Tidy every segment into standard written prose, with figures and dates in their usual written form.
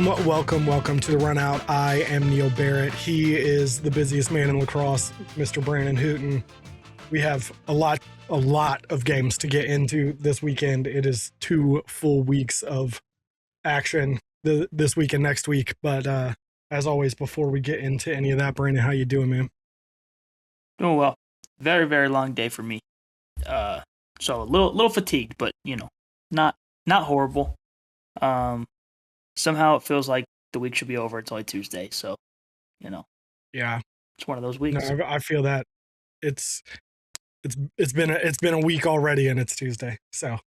Welcome to the Run Out. I am Neil Barrett. He is the busiest man in lacrosse, Mr. Brandon Hooten. We have a lot of games to get into this weekend. It is 2 full weeks of action this week and next week. But as always, before we get into any of that, Brandon, how you doing, man? Doing well. Very, very long day for me. So a little fatigued, but not horrible. Somehow it feels like the week should be over. It's only Tuesday, so Yeah, it's one of those weeks. no, I feel that it's been a week already, and it's Tuesday. So,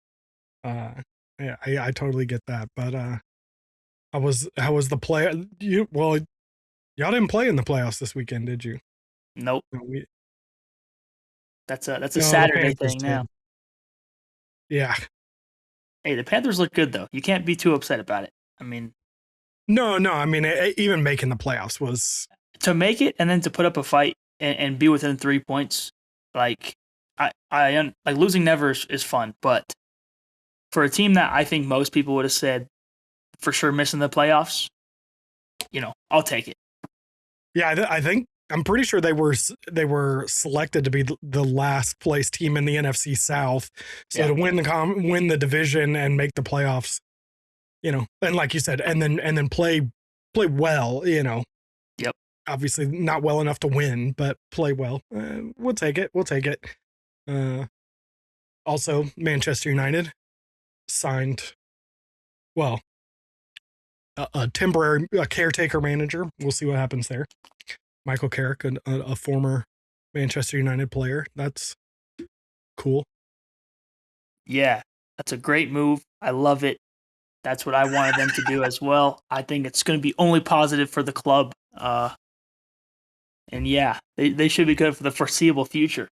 yeah, I totally get that. But how was the play? Y'all didn't play in the playoffs this weekend, did you? Nope. No, That's a Saturday thing now. Yeah. Hey, the Panthers look good though. You can't be too upset about it. I mean, no. I mean, even making the playoffs was to make it and then to put up a fight and be within 3 points. Like I like losing never is fun, but for a team that I think most people would have said for sure missing the playoffs, I'll take it. Yeah, I think I'm pretty sure they were selected to be the last place team in the NFC South. So to win the division and make the playoffs, and like you said, and then play well, Yep. Obviously not well enough to win, but play well. We'll take it. Also, Manchester United signed, well, a temporary caretaker manager. We'll see what happens there. Michael Carrick, a former Manchester United player. That's cool. Yeah, that's a great move. I love it. That's what I wanted them to do as well. I think it's going to be only positive for the club. And yeah, they should be good for the foreseeable future.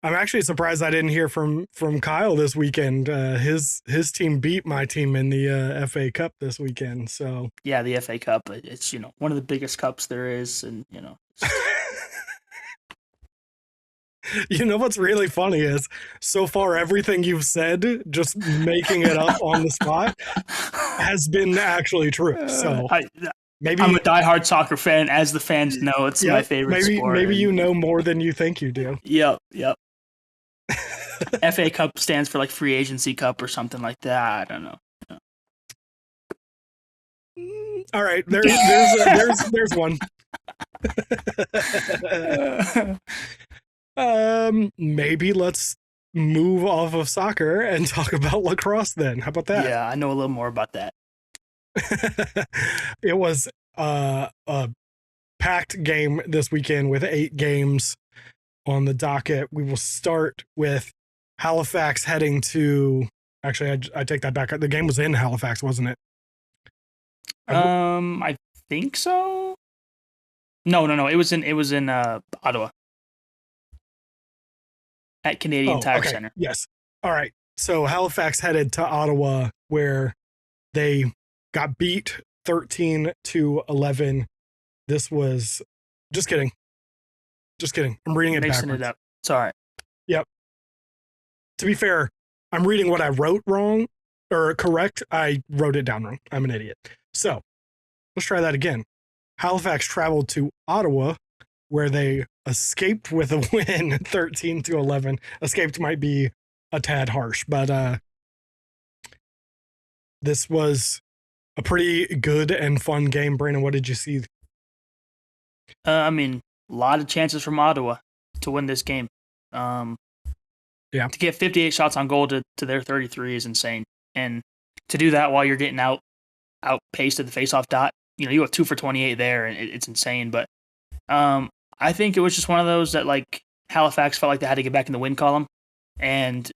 I'm actually surprised I didn't hear from Kyle this weekend. His team beat my team in the FA Cup this weekend. So yeah, the FA Cup. It's one of the biggest cups there is, and what's really funny is so far everything you've said, just making it up on the spot, has been actually true. So maybe I'm a diehard soccer fan, as the fans know. It's my favorite sport. Maybe you know more than you think you do. Yep. FA Cup stands for like Free Agency Cup or something like that. I don't know. All right, there's one. Maybe let's move off of soccer and talk about lacrosse then. How about that? Yeah, I know a little more about that. It was a packed game this weekend with 8 games on the docket. We will start with Halifax heading to. Actually, I take that back. The game was in Halifax, wasn't it? I think so. No. It was in Ottawa at Canadian Tire Center. Yes. All right. So Halifax headed to Ottawa, where they got beat 13-11. This was just kidding. I'm reading it Mixing backwards. It up. It's all right. Yep. To be fair, I'm reading what I wrote wrong or correct. I wrote it down wrong. I'm an idiot. So let's try that again. Halifax traveled to Ottawa, where they escaped with a win, 13-11. Escaped might be a tad harsh, but this was a pretty good and fun game. Brandon, what did you see? I mean, a lot of chances from Ottawa to win this game. Yeah. To get 58 shots on goal to their 33 is insane. And to do that while you're getting outpaced at the faceoff dot, you have 2 for 28 there, and it's insane. But I think it was just one of those that, like, Halifax felt like they had to get back in the win column. And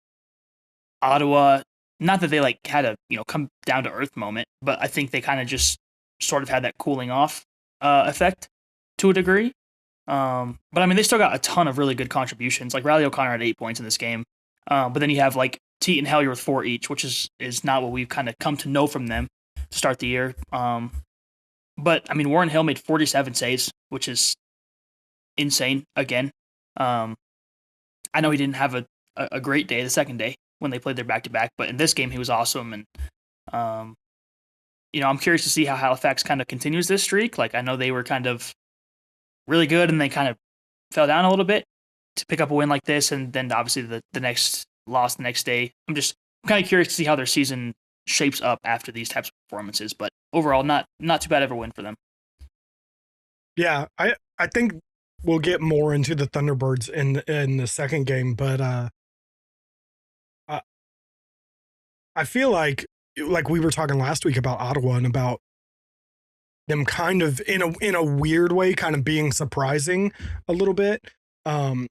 Ottawa, not that they, like, had a, come down to earth moment, but I think they kind of just sort of had that cooling off effect to a degree. But I mean, they still got a ton of really good contributions. Like Riley O'Connor had 8 points in this game. But then you have like Teat and Hellier with 4 each, which is not what we've kind of come to know from them to start the year. But I mean, Warren Hill made 47 saves, which is insane again. I know he didn't have a great day the second day when they played their back-to-back, but in this game he was awesome. And I'm curious to see how Halifax kind of continues this streak. Like, I know they were kind of really good and they kind of fell down a little bit to pick up a win like this. And then obviously the next loss the next day. I'm kind of curious to see how their season shapes up after these types of performances. But overall, not too bad of a win for them. Yeah, I think we'll get more into the Thunderbirds in the second game, but I feel like we were talking last week about Ottawa and about them kind of in a weird way kind of being surprising a little bit, and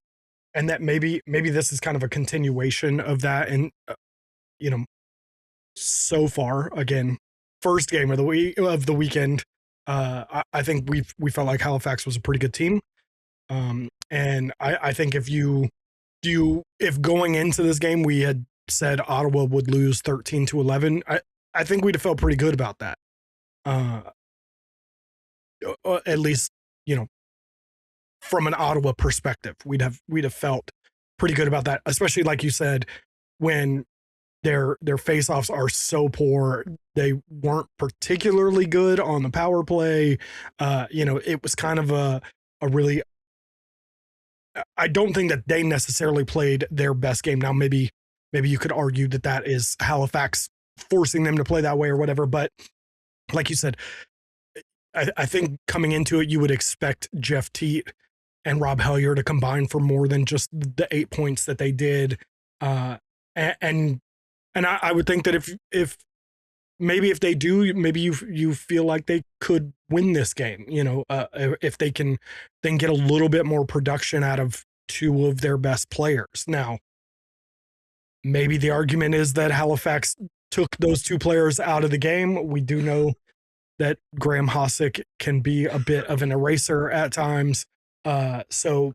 that maybe this is kind of a continuation of that. And so far, again, first game of the weekend, I think we felt like Halifax was a pretty good team, and I think if going into this game we had said Ottawa would lose 13-11, I think we'd have felt pretty good about that. At least, from an Ottawa perspective, we'd have felt pretty good about that, especially like you said, when their faceoffs are so poor. They weren't particularly good on the power play. It was kind of a really, I don't think that they necessarily played their best game. Now, maybe you could argue that is Halifax forcing them to play that way or whatever. But like you said, I think coming into it, you would expect Jeff Teat and Rob Hellier to combine for more than just the 8 points that they did. And I would think that if they do, maybe you feel like they could win this game, if they can then get a little bit more production out of two of their best players. Now, maybe the argument is that Halifax took those two players out of the game. We do know that Graham Hossack can be a bit of an eraser at times. So,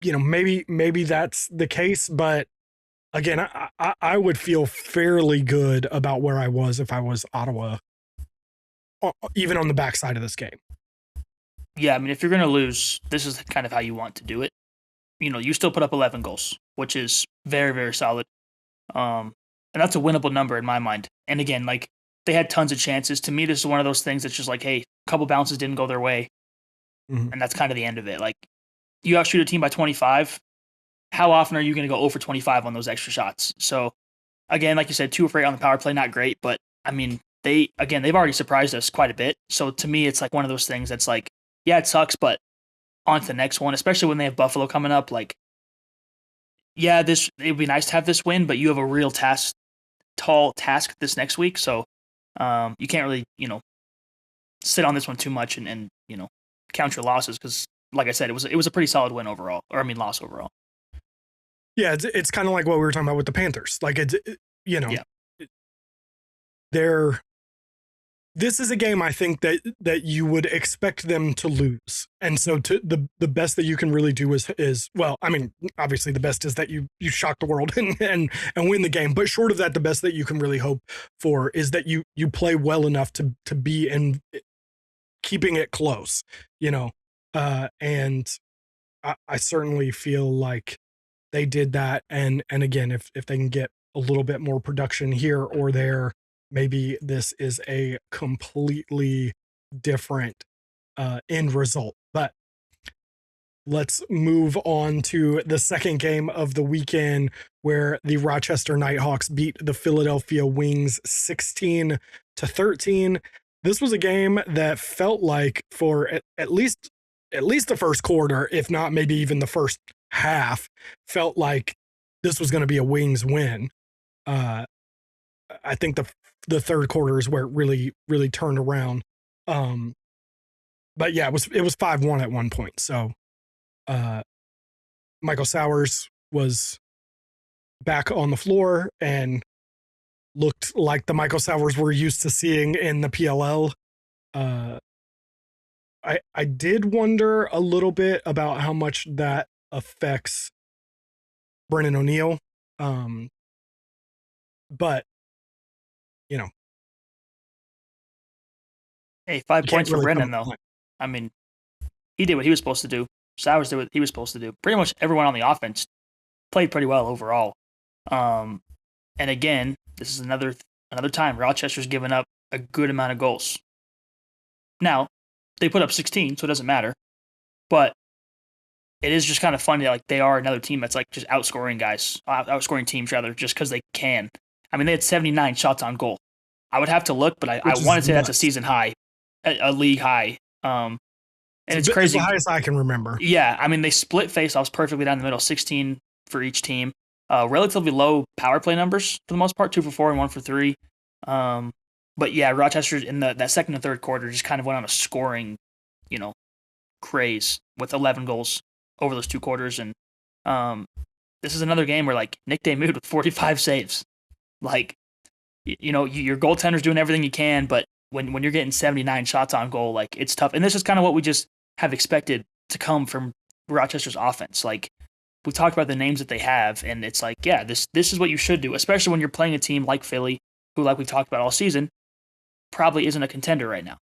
maybe that's the case, but again, I would feel fairly good about where I was if I was Ottawa, even on the backside of this game. Yeah, I mean, if you're going to lose, this is kind of how you want to do it. You still put up 11 goals, which is very, very solid. And that's a winnable number in my mind. And again, like, they had tons of chances. To me, this is one of those things that's just like, hey, a couple bounces didn't go their way. Mm-hmm. And that's kind of the end of it. Like, you outshoot a team by 25. How often are you going to go 0 for 25 on those extra shots? So, again, like you said, 2 for 8 on the power play, not great. But, I mean, they've already surprised us quite a bit. So, to me, it's like one of those things that's like, yeah, it sucks, but on to the next one, especially when they have Buffalo coming up. Like, yeah, it would be nice to have this win, but you have a real tall task this next week. So, you can't really, sit on this one too much and count your losses because, like I said, it was a pretty solid win overall, loss overall. Yeah, it's kind of like what we were talking about with the Panthers. Like, this is a game I think that you would expect them to lose, and so the best that you can really do is well, I mean, obviously the best is that you shock the world and win the game, but short of that, the best that you can really hope for is that you play well enough to be in keeping it close, and I certainly feel like they did that, and again, if they can get a little bit more production here or there, maybe this is a completely different end result. But let's move on to the second game of the weekend, where the Rochester Nighthawks beat the Philadelphia Wings 16-13. This was a game that felt like for at least the first quarter, if not maybe even the first half, felt like this was going to be a Wings win. I think the third quarter is where it really, really turned around. But yeah, it was 5-1 at one point. So Michael Sowers was back on the floor and looked like the Michael Sowers we're used to seeing in the PLL. I did wonder a little bit about how much that affects Brennan O'Neill. But hey, 5 points for Brennan, though. I mean, he did what he was supposed to do. Sowers did what he was supposed to do. Pretty much everyone on the offense played pretty well overall. And again, this is another time Rochester's given up a good amount of goals. Now, they put up 16, so it doesn't matter. But it is just kind of funny that like they are another team that's like just outscoring teams rather, just because they can. I mean, they had 79 shots on goal. I would have to look, but I want to say that's a season high, a league high. And it's crazy. It's the highest I can remember. Yeah, I mean, they split faceoffs perfectly down the middle, 16 for each team. Relatively low power play numbers for the most part, 2 for 4 and 1 for 3. But yeah, Rochester in that second and third quarter just kind of went on a scoring, craze with 11 goals over those 2 quarters. And this is another game where like Nick Damude with 45 saves. Like, your goaltender's doing everything you can, but when you're getting 79 shots on goal, like it's tough. And this is kind of what we just have expected to come from Rochester's offense. Like we talked about the names that they have, and it's like, yeah, this is what you should do, especially when you're playing a team like Philly, who, like we talked about all season, probably isn't a contender right now.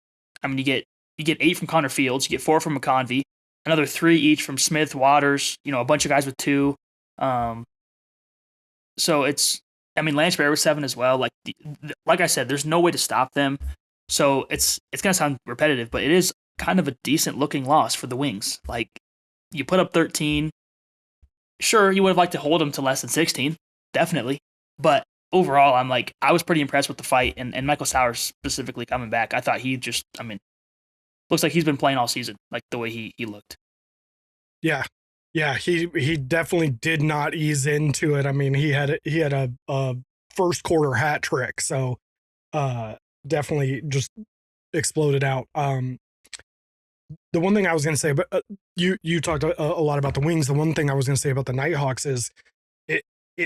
I mean, you get 8 from Connor Fields, you get 4 from McConvey, another 3 each from Smith, Waters, a bunch of guys with 2. So Lance Bear was 7 as well. Like I said, there's no way to stop them. So it's gonna sound repetitive, but it is kind of a decent looking loss for the Wings. Like you put up 13. Sure, you would have liked to hold them to less than 16, definitely. But overall, I was pretty impressed with the fight, and Michael Sowers specifically coming back. I thought looks like he's been playing all season, like the way he looked. Yeah, he definitely did not ease into it. I mean, he had a first quarter hat trick, so definitely just exploded out. The one thing I was going to say, but you talked a lot about the Wings. The one thing I was going to say about the Nighthawks is it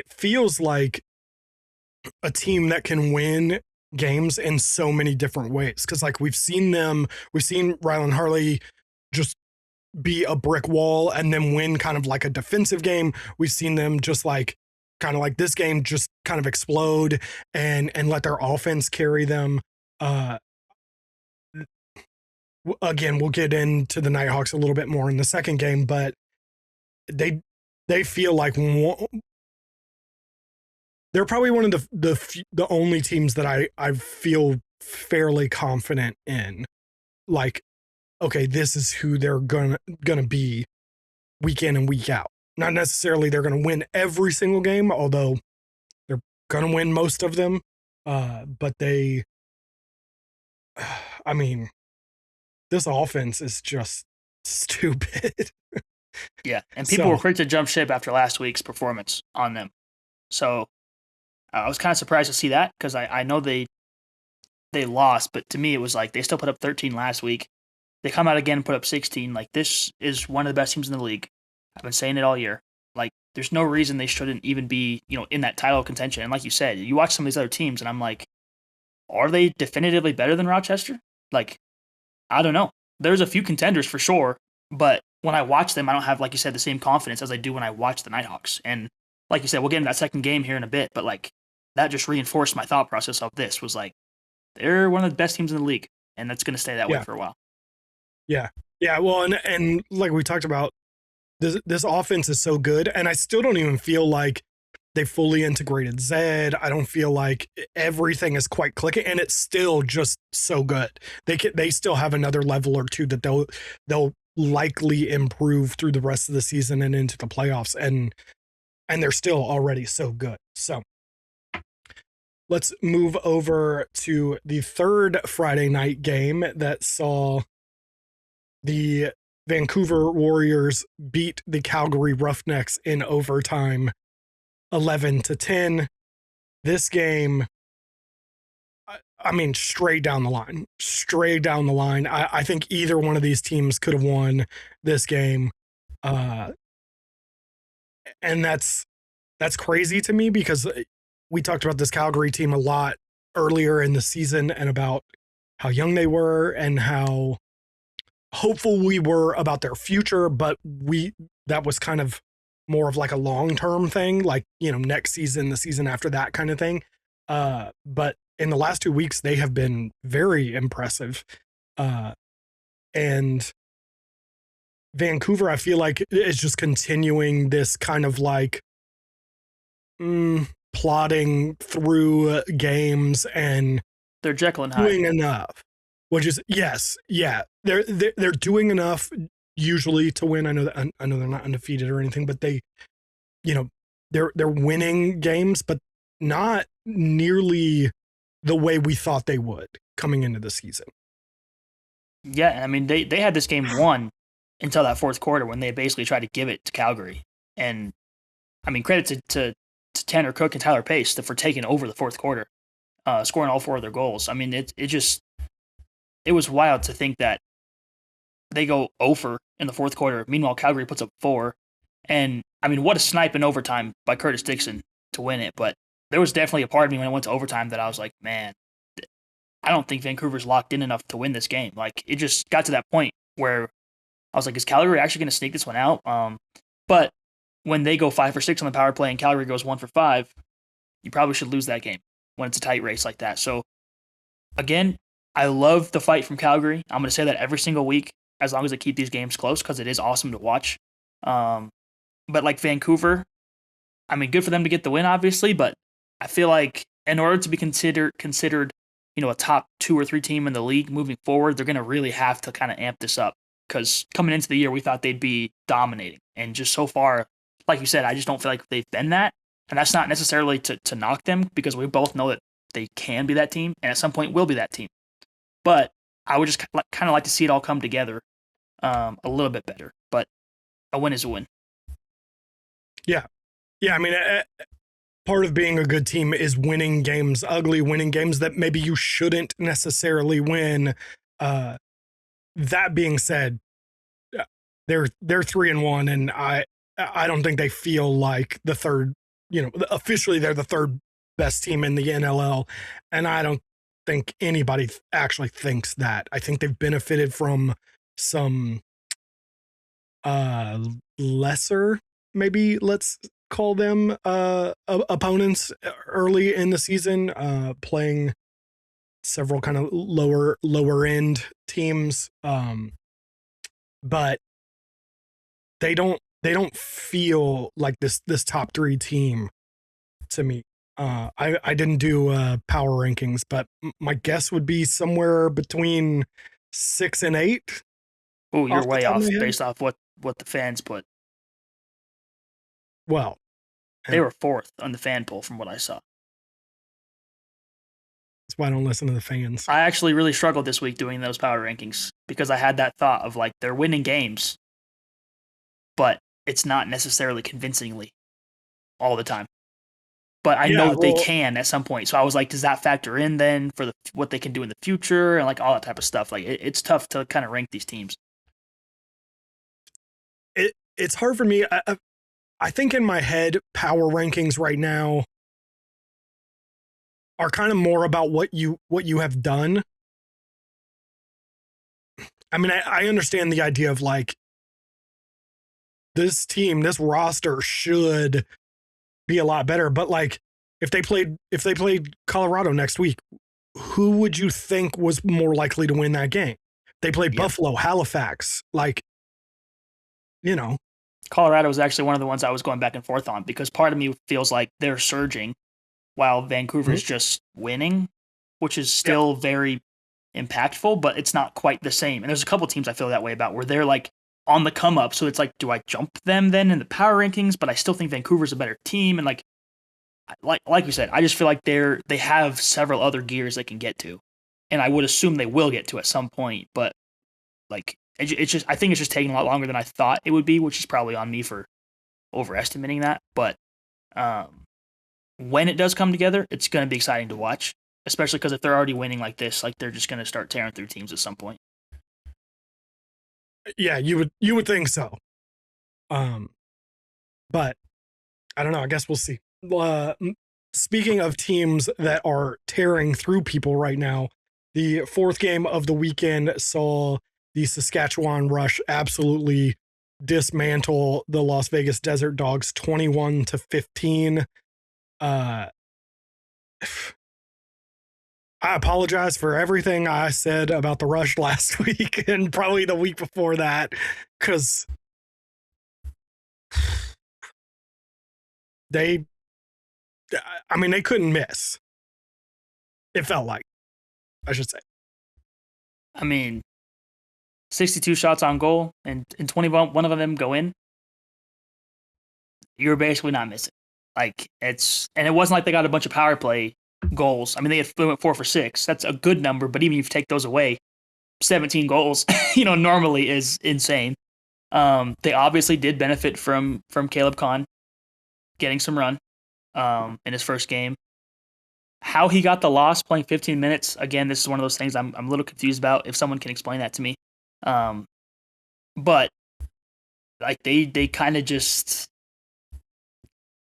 feels like a team that can win games in so many different ways. Because like we've seen Rylan Harley just be a brick wall and then win kind of like a defensive game. We've seen them just like kind of like this game just kind of explode and let their offense carry them. Again, we'll get into the Nighthawks a little bit more in the second game, but they feel like they're probably one of the only teams that I feel fairly confident in. Like, okay, this is who they're gonna be week in and week out. Not necessarily they're gonna win every single game, although they're gonna win most of them. But this offense is just stupid. Yeah, and people were quick to jump ship after last week's performance on them. So I was kind of surprised to see that because I know they lost, but to me it was like they still put up 13 last week. They come out again and put up 16. Like, this is one of the best teams in the league. I've been saying it all year. Like, there's no reason they shouldn't even be, in that title contention. And like you said, you watch some of these other teams, and I'm like, are they definitively better than Rochester? Like, I don't know. There's a few contenders for sure, but when I watch them, I don't have, like you said, the same confidence as I do when I watch the Nighthawks. And like you said, we'll get into that second game here in a bit, but like that just reinforced my thought process of this was like, they're one of the best teams in the league, and that's going to stay that way for a while. Yeah. Well, and like we talked about, this offense is so good, and I still don't even feel like they fully integrated Zed. I don't feel like everything is quite clicking, and it's still just so good. They still have another level or two that they'll likely improve through the rest of the season and into the playoffs, and they're still already so good. So let's move over to the third Friday night game that saw the Vancouver Warriors beat the Calgary Roughnecks in overtime 11-10. This game, I mean, straight down the line. I think either one of these teams could have won this game. And that's crazy to me because we talked about this Calgary team a lot earlier in the season and about how young they were and how hopeful we were about their future, but that was kind of more of like a long-term thing, like, next season, the season after that kind of thing. But in the last 2 weeks, they have been very impressive. And Vancouver, I feel like, is just continuing this kind of like plodding through games and They're Jekyll and Hyde. doing enough, which is yes, yeah, they're doing enough usually to win. I know they're not undefeated or anything, but they, you know, they're winning games, but not nearly the way we thought they would coming into the season. Yeah, I mean they had this game won until that fourth quarter when they basically tried to give it to Calgary. And I mean credit to Tanner Cook and Tyler Pace for taking over the fourth quarter, scoring all 4 of their goals. I mean it was wild to think that they go over in the fourth quarter. Meanwhile, Calgary puts up 4. And I mean, what a snipe in overtime by Curtis Dixon to win it. But there was definitely a part of me when it went to overtime that I was like, man, I don't think Vancouver's locked in enough to win this game. Like, it just got to that point where I was like, is Calgary actually going to sneak this one out? But when they go 5 for 6 on the power play and Calgary goes 1 for 5, you probably should lose that game when it's a tight race like that. So, again, I love the fight from Calgary. I'm going to say that every single week as long as they keep these games close because it is awesome to watch. But like Vancouver, I mean, good for them to get the win, obviously, but I feel like in order to be considered, a top 2 or 3 team in the league moving forward, they're going to really have to kind of amp this up because coming into the year, we thought they'd be dominating. And just so far, like you said, I just don't feel like they've been that. And that's not necessarily to knock them because we both know that they can be that team and at some point will be that team. But I would just kind of like to see it all come together a little bit better. But a win is a win. Yeah. Yeah. I mean, part of being a good team is winning games ugly, winning games that maybe you shouldn't necessarily win. That being said, they're 3-1, and I don't think they feel like the third, officially they're the third best team in the NLL. And I don't think anybody actually thinks that. I think they've benefited from some lesser, maybe let's call them opponents early in the season, playing several kind of lower end teams, but they don't feel like this top 3 team to me. I didn't do power rankings, but my guess would be somewhere between 6 and 8. Oh, you're way off based off what the fans put. Well, they were 4th on the fan poll from what I saw. That's why I don't listen to the fans. I actually really struggled this week doing those power rankings because I had that thought of like they're winning games, but it's not necessarily convincingly all the time. But I know they can at some point. So I was like, does that factor in then for what they can do in the future and like all that type of stuff? Like it's tough to kind of rank these teams. It's hard for me. I think in my head, power rankings right now are kind of more about what you have done. I mean, I understand the idea of like this team, this roster should be a lot better, but like if they played Colorado next week, who would you think was more likely to win that game? They played Buffalo, Halifax, like, Colorado was actually one of the ones I was going back and forth on because part of me feels like they're surging while Vancouver's just winning, which is still very impactful, but it's not quite the same. And there's a couple teams I feel that way about where they're like on the come up. So it's like, do I jump them then in the power rankings? But I still think Vancouver's a better team. And like you said, I just feel like they have several other gears they can get to. And I would assume they will get to at some point. But like, it's just, I think it's just taking a lot longer than I thought it would be, which is probably on me for overestimating that. But when it does come together, it's going to be exciting to watch, especially because if they're already winning like this, like they're just going to start tearing through teams at some point. Yeah, you would think so. But I don't know. I guess we'll see. Speaking of teams that are tearing through people right now, the 4th game of the weekend saw the Saskatchewan Rush absolutely dismantle the Las Vegas Desert Dogs 21-15. I apologize for everything I said about the Rush last week and probably the week before that, because they couldn't miss. It felt like. I should say. I mean, 62 shots on goal and 21 of them go in. You're basically not missing. Like and it wasn't like they got a bunch of power play goals. I mean, they went 4 for 6. That's a good number, but even if you take those away, 17 goals, normally is insane. They obviously did benefit from Caleb Kahn getting some run in his first game. How he got the loss playing 15 minutes, again, this is one of those things I'm a little confused about. If someone can explain that to me. But like they kind of just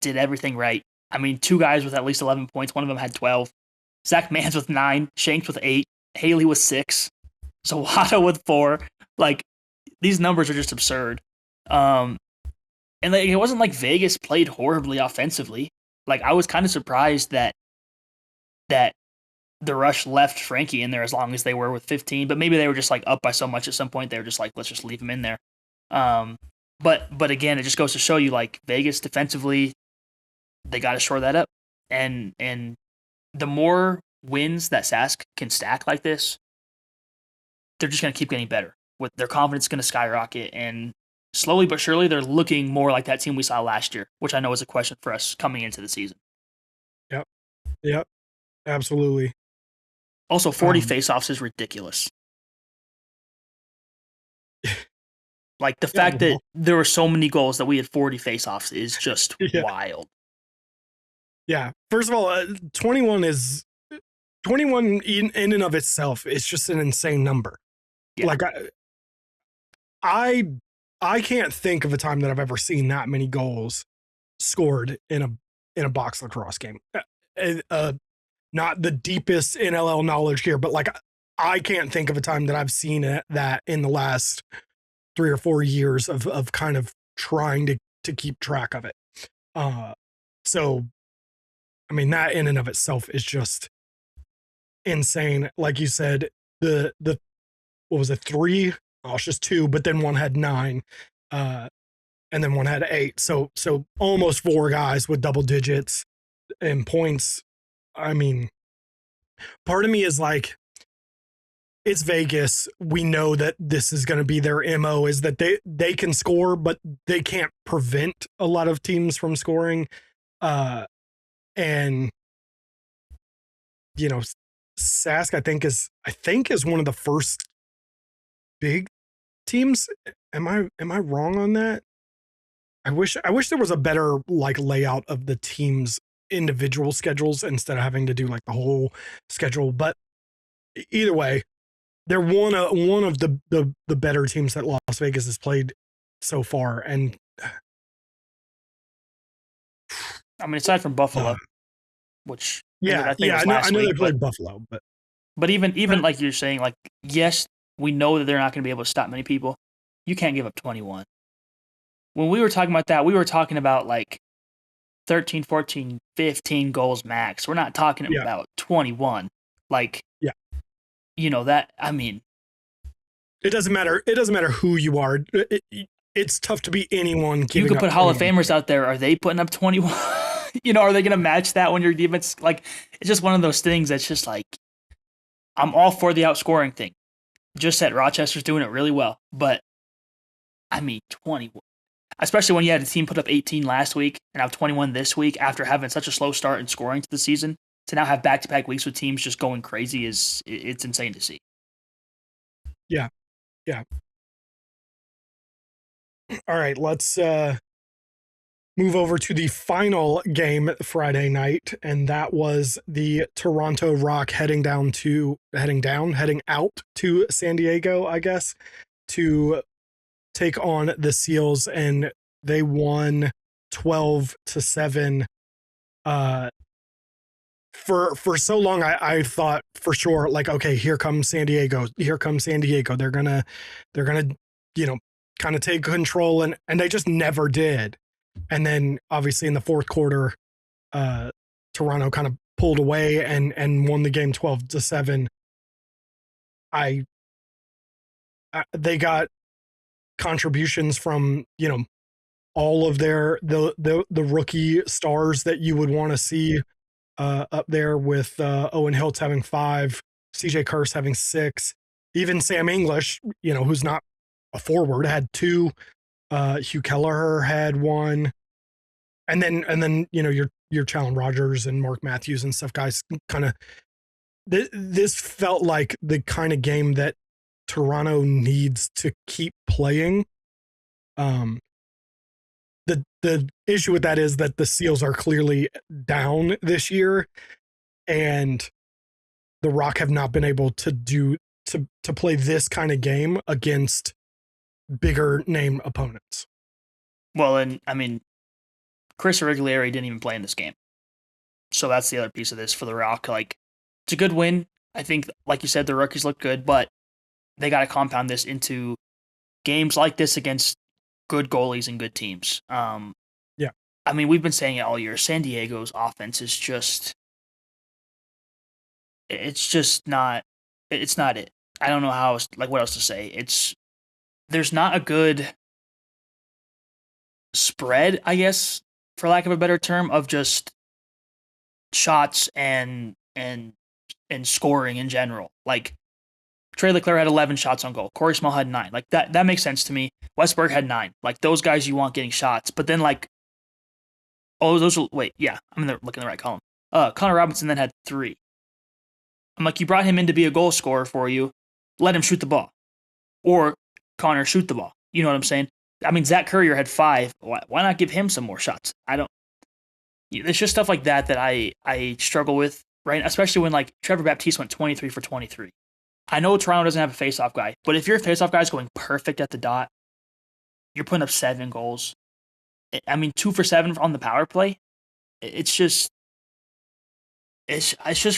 did everything right. I mean, 2 guys with at least 11 points. One of them had 12. Zach Mans with 9. Shanks with 8. Haley with 6. Zawada with 4. Like, these numbers are just absurd. And like, it wasn't like Vegas played horribly offensively. Like, I was kind of surprised that the Rush left Frankie in there as long as they were with 15, but maybe they were just like up by so much at some point. They were just like, let's just leave him in there. But again, it just goes to show you, like, Vegas defensively, they got to shore that up. And the more wins that Sask can stack like this, they're just going to keep getting better. With their confidence going to skyrocket, and slowly but surely, they're looking more like that team we saw last year, which I know is a question for us coming into the season. Yep, absolutely. Also, 40 faceoffs is ridiculous. Like, the fact that there were so many goals that we had 40 faceoffs is just wild. Yeah. First of all, 21 in and of itself is just an insane number. Yeah. Like, I can't think of a time that I've ever seen that many goals scored in a box lacrosse game. Not the deepest NLL knowledge here, but like, I can't think of a time that I've seen that in the last 3 or 4 years of kind of trying to keep track of it. So, I mean, that in and of itself is just insane. Like you said, the what was it, 3? Oh, it's just 2, but then one had 9, and then one had 8. So almost 4 guys with double digits in points. I mean, part of me is like, it's Vegas. We know that this is going to be their MO, is that they can score, but they can't prevent a lot of teams from scoring. And Sask, I think is one of the first big teams. Am I wrong on that? I wish there was a better like layout of the teams' individual schedules instead of having to do like the whole schedule. But either way, they're one of the better teams that Las Vegas has played so far. And I mean, aside from Buffalo, which I know they played Buffalo, but even like you're saying, like, yes, we know that they're not going to be able to stop many people. You can't give up 21. When we were talking about that, we were talking about like 13, 14, 15 goals max. We're not talking about 21. Like, that, I mean, it doesn't matter. It doesn't matter who you are. It's tough to be anyone. You could put Hall of Famers out there. Are they putting up 21? Are they going to match that when your defense, like, it's just one of those things that's just like, I'm all for the outscoring thing. Just that Rochester's doing it really well. But, I mean, 21. Especially when you had a team put up 18 last week and have 21 this week after having such a slow start in scoring to the season. To now have back-to-back weeks with teams just going crazy it's insane to see. Yeah. All right, let's move over to the final game Friday night, and that was the Toronto Rock heading out to San Diego, I guess, to take on the Seals, and they won 12-7. For so long, I thought for sure, like, okay, here comes San Diego. They're gonna kind of take control, and they just never did. And then obviously in the fourth quarter, Toronto kind of pulled away and won the game 12-7. They got contributions from all of the rookie stars that you would want to see up there, with Owen Hiltz having 5, CJ Kurse having 6. Even Sam English, who's not a forward, had 2. Hugh Kelleher had 1. And then your Challen Rogers and Mark Matthews and stuff, guys, kind of this felt like the kind of game that Toronto needs to keep playing. The issue with that is that the Seals are clearly down this year, and the Rock have not been able to play this kind of game against bigger name opponents. Well, and I mean, Chris Origlieri didn't even play in this game. So that's the other piece of this for the Rock. Like, it's a good win. I think, like you said, the rookies look good, but they got to compound this into games like this against good goalies and good teams. Yeah. I mean, we've been saying it all year. San Diego's offense is it's not it. I don't know what else to say. There's not a good spread, I guess, for lack of a better term, of just shots and scoring in general. Like, Trey Leclerc had 11 shots on goal. Corey Small had 9. Like, that makes sense to me. Westberg had 9. Like, those guys you want getting shots. But then, like, I'm looking in the right column. Connor Robinson then had 3. I'm like, you brought him in to be a goal scorer for you. Let him shoot the ball. Or Connor shoot the ball. You know what I'm saying? I mean, Zach Courier had 5. Why not give him some more shots? It's just stuff like that I struggle with, right? Especially when, like, Trevor Baptiste went 23 for 23. I know Toronto doesn't have a face-off guy, but if your face-off guy is going perfect at the dot, you're putting up 7 goals. I mean, 2 for 7 on the power play. It's just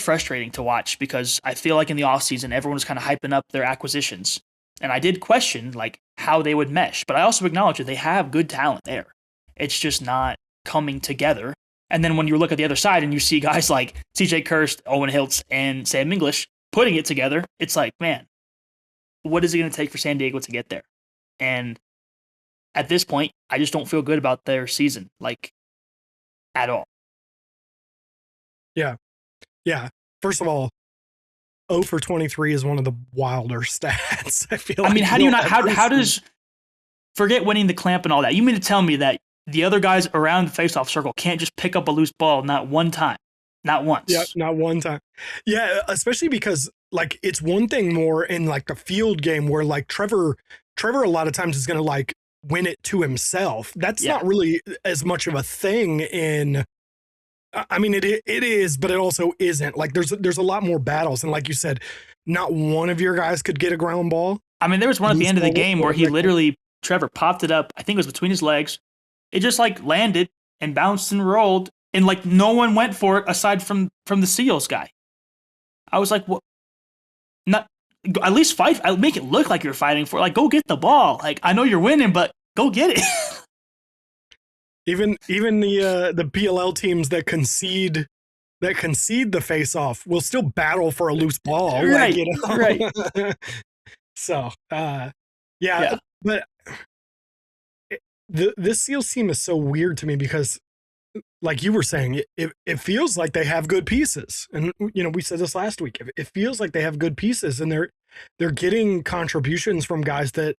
frustrating to watch because I feel like in the offseason, everyone was kind of hyping up their acquisitions. And I did question, like, how they would mesh, but I also acknowledge that they have good talent there. It's just not coming together. And then when you look at the other side and you see guys like CJ Kurst, Owen Hiltz, and Sam English putting it together, it's like, man, what is it going to take for San Diego to get there? And at this point, I just don't feel good about their season, like, at all. Yeah. Yeah. First of all, 0 for 23 is one of the wilder stats. I feel like. I mean, how does, forget winning the clamp and all that. You mean to tell me that the other guys around the faceoff circle can't just pick up a loose ball not one time? Not once. Yeah, not one time. Yeah, especially because, like, it's one thing more in, like, the field game where, like, Trevor a lot of times is going to, like, win it to himself. That's not really as much of a thing in, I mean, it is, but it also isn't. Like, there's a lot more battles. And like you said, not one of your guys could get a ground ball. I mean, there was one at the end of the game where Trevor popped it up. I think it was between his legs. It just, like, landed and bounced and rolled. And, like, no one went for it aside from the Seals guy. I was like, what? Not at least fight. I'll make it look like you're fighting for it. Like, go get the ball. Like, I know you're winning, but go get it. Even the PLL teams that concede the face-off will still battle for a loose ball. Right. Like, right. So, yeah. But this Seals team is so weird to me because, like you were saying, it feels like they have good pieces. And, we said this last week. It feels like they have good pieces, and they're getting contributions from guys that,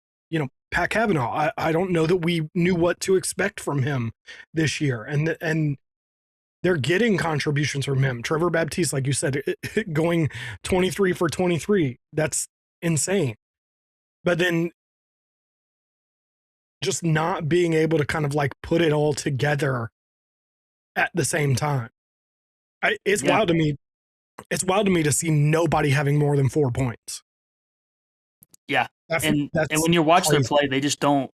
Pat Cavanaugh, I don't know that we knew what to expect from him this year. And they're getting contributions from him. Trevor Baptiste, like you said, going 23 for 23. That's insane. But then just not being able to kind of, like, put it all together at the same time. It's wild to me. It's wild to me to see nobody having more than 4 points. Yeah. And when you watch their play, they just don't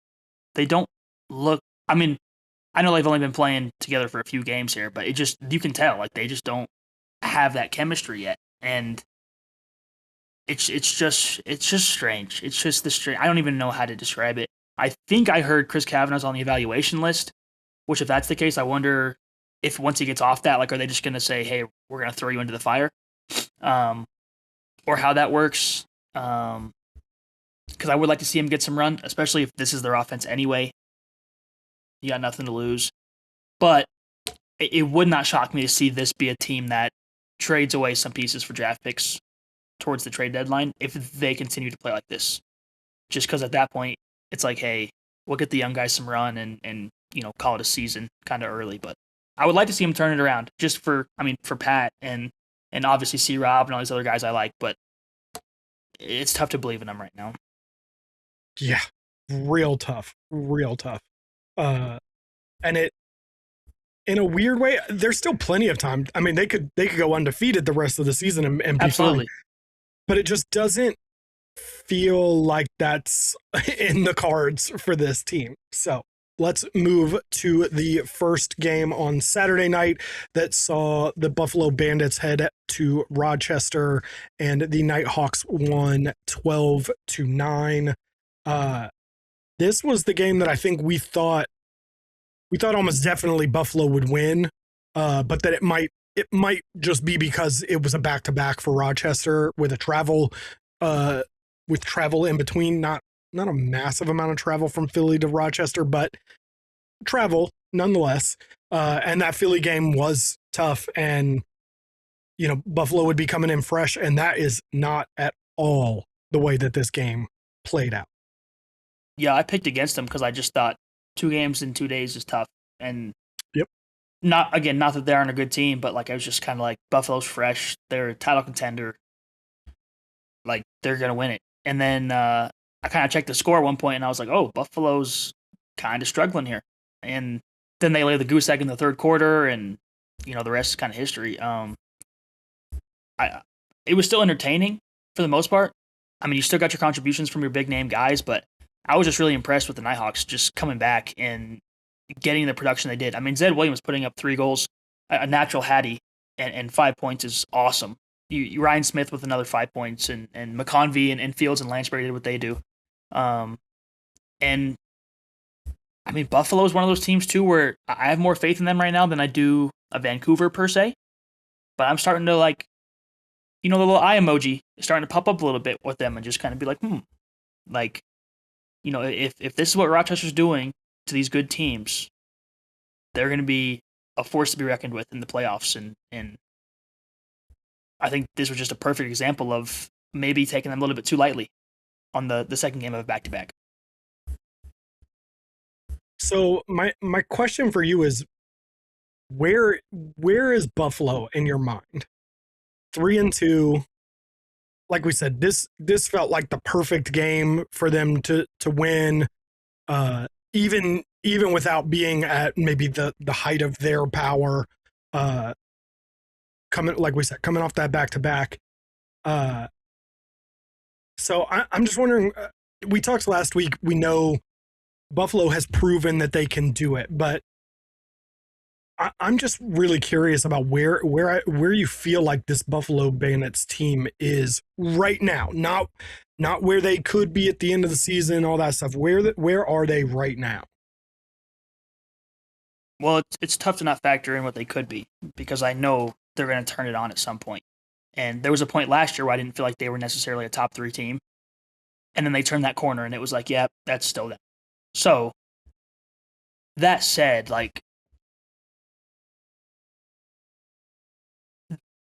look, I mean, I know they've only been playing together for a few games here, but you can tell, like, they just don't have that chemistry yet. And it's just strange. It's just I don't even know how to describe it. I think I heard Chris Kavanaugh's on the evaluation list, which, if that's the case, I wonder if once he gets off that, like, are they just going to say, hey, we're going to throw you into the fire? Or how that works. Because I would like to see him get some run, especially if this is their offense anyway. You got nothing to lose. But it would not shock me to see this be a team that trades away some pieces for draft picks towards the trade deadline if they continue to play like this. Just because at that point, it's like, hey, we'll get the young guys some run and call it a season kind of early. But I would like to see him turn it around just for Pat and obviously C. Rob and all these other guys I like. But it's tough to believe in them right now. Yeah, real tough. And it, in a weird way, there's still plenty of time. I mean, they could go undefeated the rest of the season and be Absolutely. fine. But it just doesn't feel like that's in the cards for this team. So let's move to the first game on Saturday night that saw the Buffalo Bandits head to Rochester, and the Nighthawks won 12-9. This was the game that I think we thought almost definitely Buffalo would win, but that it might just be because it was a back-to-back for Rochester with a travel in between, not a massive amount of travel from Philly to Rochester, but travel nonetheless. And that Philly game was tough, and Buffalo would be coming in fresh, and that is not at all the way that this game played out. Yeah, I picked against them because I just thought 2 games in 2 days is tough. And yep. Not that they aren't a good team, but like I was just kind of like, Buffalo's fresh. They're a title contender. Like, they're going to win it. And then I kind of checked the score at one point, and I was like, oh, Buffalo's kind of struggling here. And then they lay the goose egg in the third quarter, and, the rest is kind of history. It was still entertaining for the most part. I mean, you still got your contributions from your big-name guys, but I was just really impressed with the Nighthawks just coming back and getting the production they did. I mean, Zed Williams putting up 3 goals, a natural Hattie, and 5 points is awesome. Ryan Smith with another 5 points, and McConvey and Fields and Lansbury did what they do. And, I mean, Buffalo is one of those teams, too, where I have more faith in them right now than I do a Vancouver, per se. But I'm starting to, like, the little eye emoji is starting to pop up a little bit with them and just kind of be like, like, if this is what Rochester's doing to these good teams, they're going to be a force to be reckoned with in the playoffs. And I think this was just a perfect example of maybe taking them a little bit too lightly on the second game of a back-to-back. So my question for you is, where is Buffalo in your mind? 3-2. Like we said, this felt like the perfect game for them to win, even without being at maybe the height of their power. Coming off that back-to-back. So I'm just wondering. We talked last week. We know Buffalo has proven that they can do it, but I'm just really curious about where you feel like this Buffalo Bandits team is right now. Not where they could be at the end of the season, all that stuff. Where are they right now? Well, it's tough to not factor in what they could be, because I know they're going to turn it on at some point. And there was a point last year where I didn't feel like they were necessarily a top 3 team. And then they turned that corner, and it was like, yeah, that's still them. So, that said, like,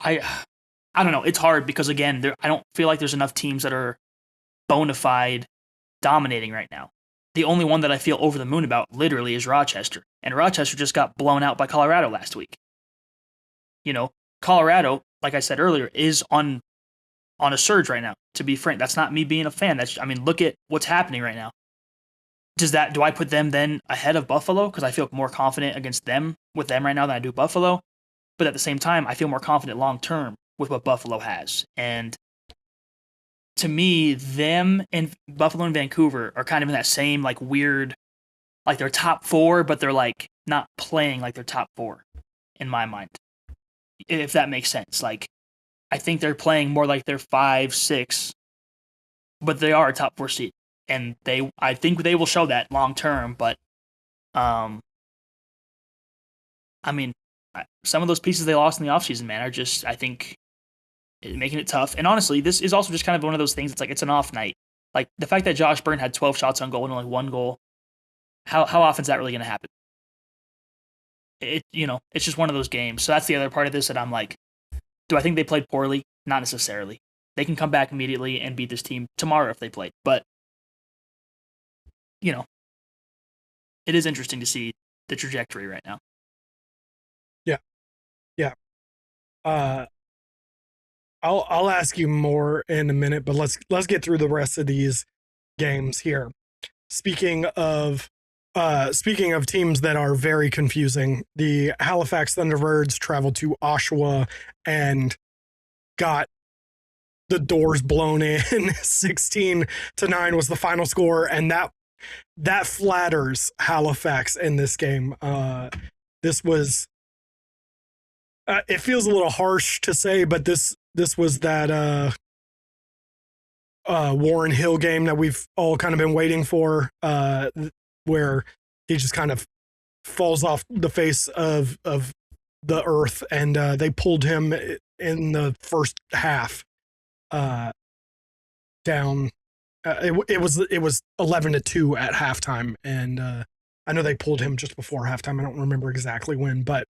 I don't know. It's hard because, again, I don't feel like there's enough teams that are bona fide dominating right now. The only one that I feel over the moon about, literally, is Rochester. And Rochester just got blown out by Colorado last week. Colorado, like I said earlier, is on a surge right now, to be frank. That's not me being a fan. Look at what's happening right now. Do I put them then ahead of Buffalo? Because I feel more confident with them right now than I do Buffalo. But at the same time, I feel more confident long-term with what Buffalo has. And to me, them and Buffalo and Vancouver are kind of in that same, like, weird, like, they're top 4, but they're, like, not playing like they're top 4, in my mind. If that makes sense. Like, I think they're playing more like they're 5, 6, but they are a top 4 seed. And I think they will show that long-term, but, some of those pieces they lost in the offseason, man, are just, I think, making it tough. And honestly, this is also just kind of one of those things. It's like, it's an off night. Like, the fact that Josh Byrne had 12 shots on goal and only 1 goal, how often is that really going to happen? It's just one of those games. So that's the other part of this that I'm like, do I think they played poorly? Not necessarily. They can come back immediately and beat this team tomorrow if they played. But, you know, it is interesting to see the trajectory right now. Yeah. Yeah. I'll ask you more in a minute, but let's get through the rest of these games here. Speaking of teams that are very confusing, the Halifax Thunderbirds traveled to Oshawa and got the doors blown in. 16-9 was the final score, and that flatters Halifax in this game. This was it feels a little harsh to say, but this was that Warren Hill game that we've all kind of been waiting for, where he just kind of falls off the face of the earth, and they pulled him in the first half down. It was 11-2 at halftime, and I know they pulled him just before halftime. I don't remember exactly when, but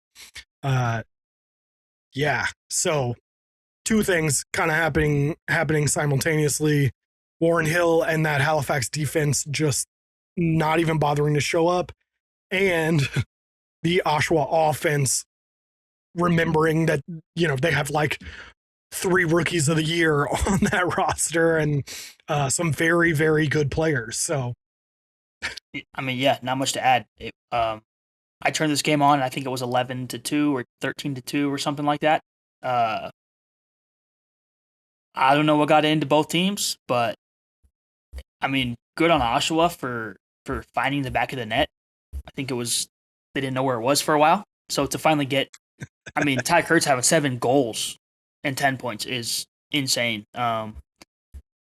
yeah. So two things kind of happening simultaneously. Warren Hill and that Halifax defense just not even bothering to show up, and the Oshawa offense remembering that, you know, they have like 3 rookies of the year on that roster and some very, very good players. So, I mean, yeah, not much to add. I turned this game on, and I think it was 11-2 or 13-2 or something like that. I don't know what got into both teams, but I mean, good on Oshawa for finding the back of the net. I think it was they didn't know where it was for a while. So to finally get, I mean, Ty Kurtz having 7 goals and 10 points is insane. And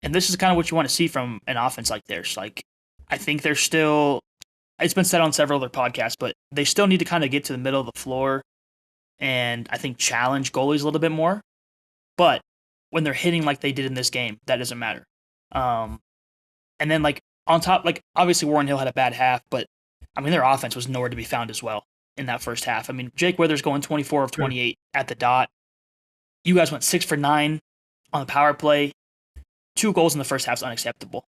this is kind of what you want to see from an offense like theirs. Like, I think they're still, it's been said on several other podcasts, but they still need to kind of get to the middle of the floor and I think challenge goalies a little bit more. But when they're hitting like they did in this game, that doesn't matter. And then like on top, like obviously Warren Hill had a bad half, but I mean their offense was nowhere to be found as well in that first half. I mean Jake Withers going 24 of 28 at the dot. You guys went 6 for 9 on the power play. 2 goals in the first half is unacceptable,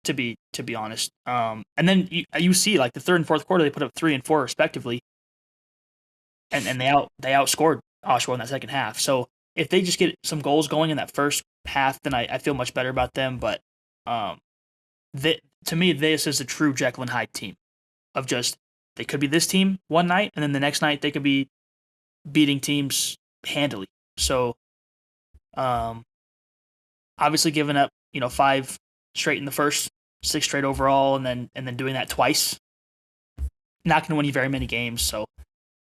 to be honest. And then you see like the third and fourth quarter they put up 3 and 4 respectively, and they outscored Oshawa in that second half. So if they just get some goals going in that first half, then I feel much better about them. But to me, this is a true Jekyll and Hyde team of just they could be this team one night, and then the next night they could be beating teams handily. So, obviously giving up 5 straight in the first, 6 straight overall, and then doing that twice, not going to win you very many games. So,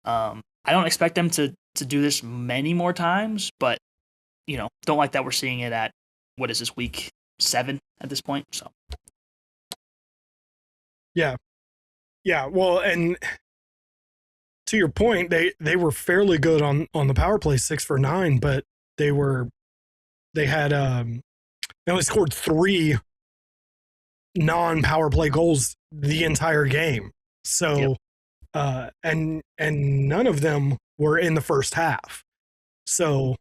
I don't expect them to do this many more times, but don't like that we're seeing it at what is this, week 7 at this point. So yeah. Well, and to your point, they were fairly good on the power play, 6 for 9, but they only scored 3 non-power play goals the entire game. So, and none of them were in the first half. So,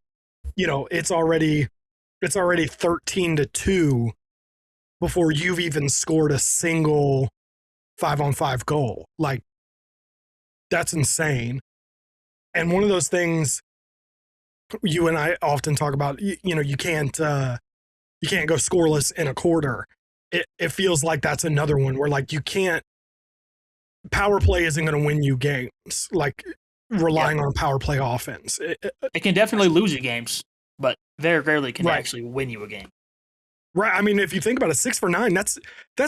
it's already 13-2 before you've even scored a single 5-on-5 goal. Like, that's insane. And one of those things you and I often talk about, you can't go scoreless in a quarter. It feels like that's another one where like you can't, power play isn't going to win you games, like relying on power play offense. It can definitely lose you games, but very rarely can actually win you a game. Right. I mean, if you think about it, 6 for 9, that's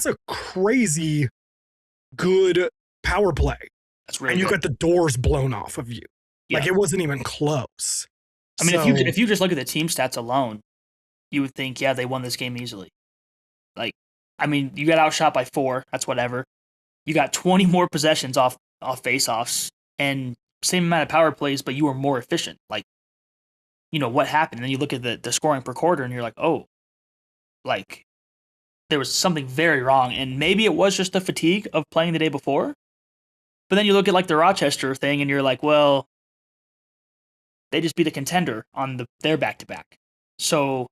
a crazy good power play. That's really and you good. got the doors blown off of you. Yeah. Like it wasn't even close. I mean, if you just look at the team stats alone, you would think, they won this game easily. Like, I mean, you got outshot by 4. That's whatever. You got 20 more possessions off faceoffs and same amount of power plays, but you were more efficient. Like, what happened? And then you look at the scoring per quarter and you're like, oh, like there was something very wrong. And maybe it was just the fatigue of playing the day before. But then you look at like the Rochester thing and you're like, well, they just beat a contender on their back-to-back. So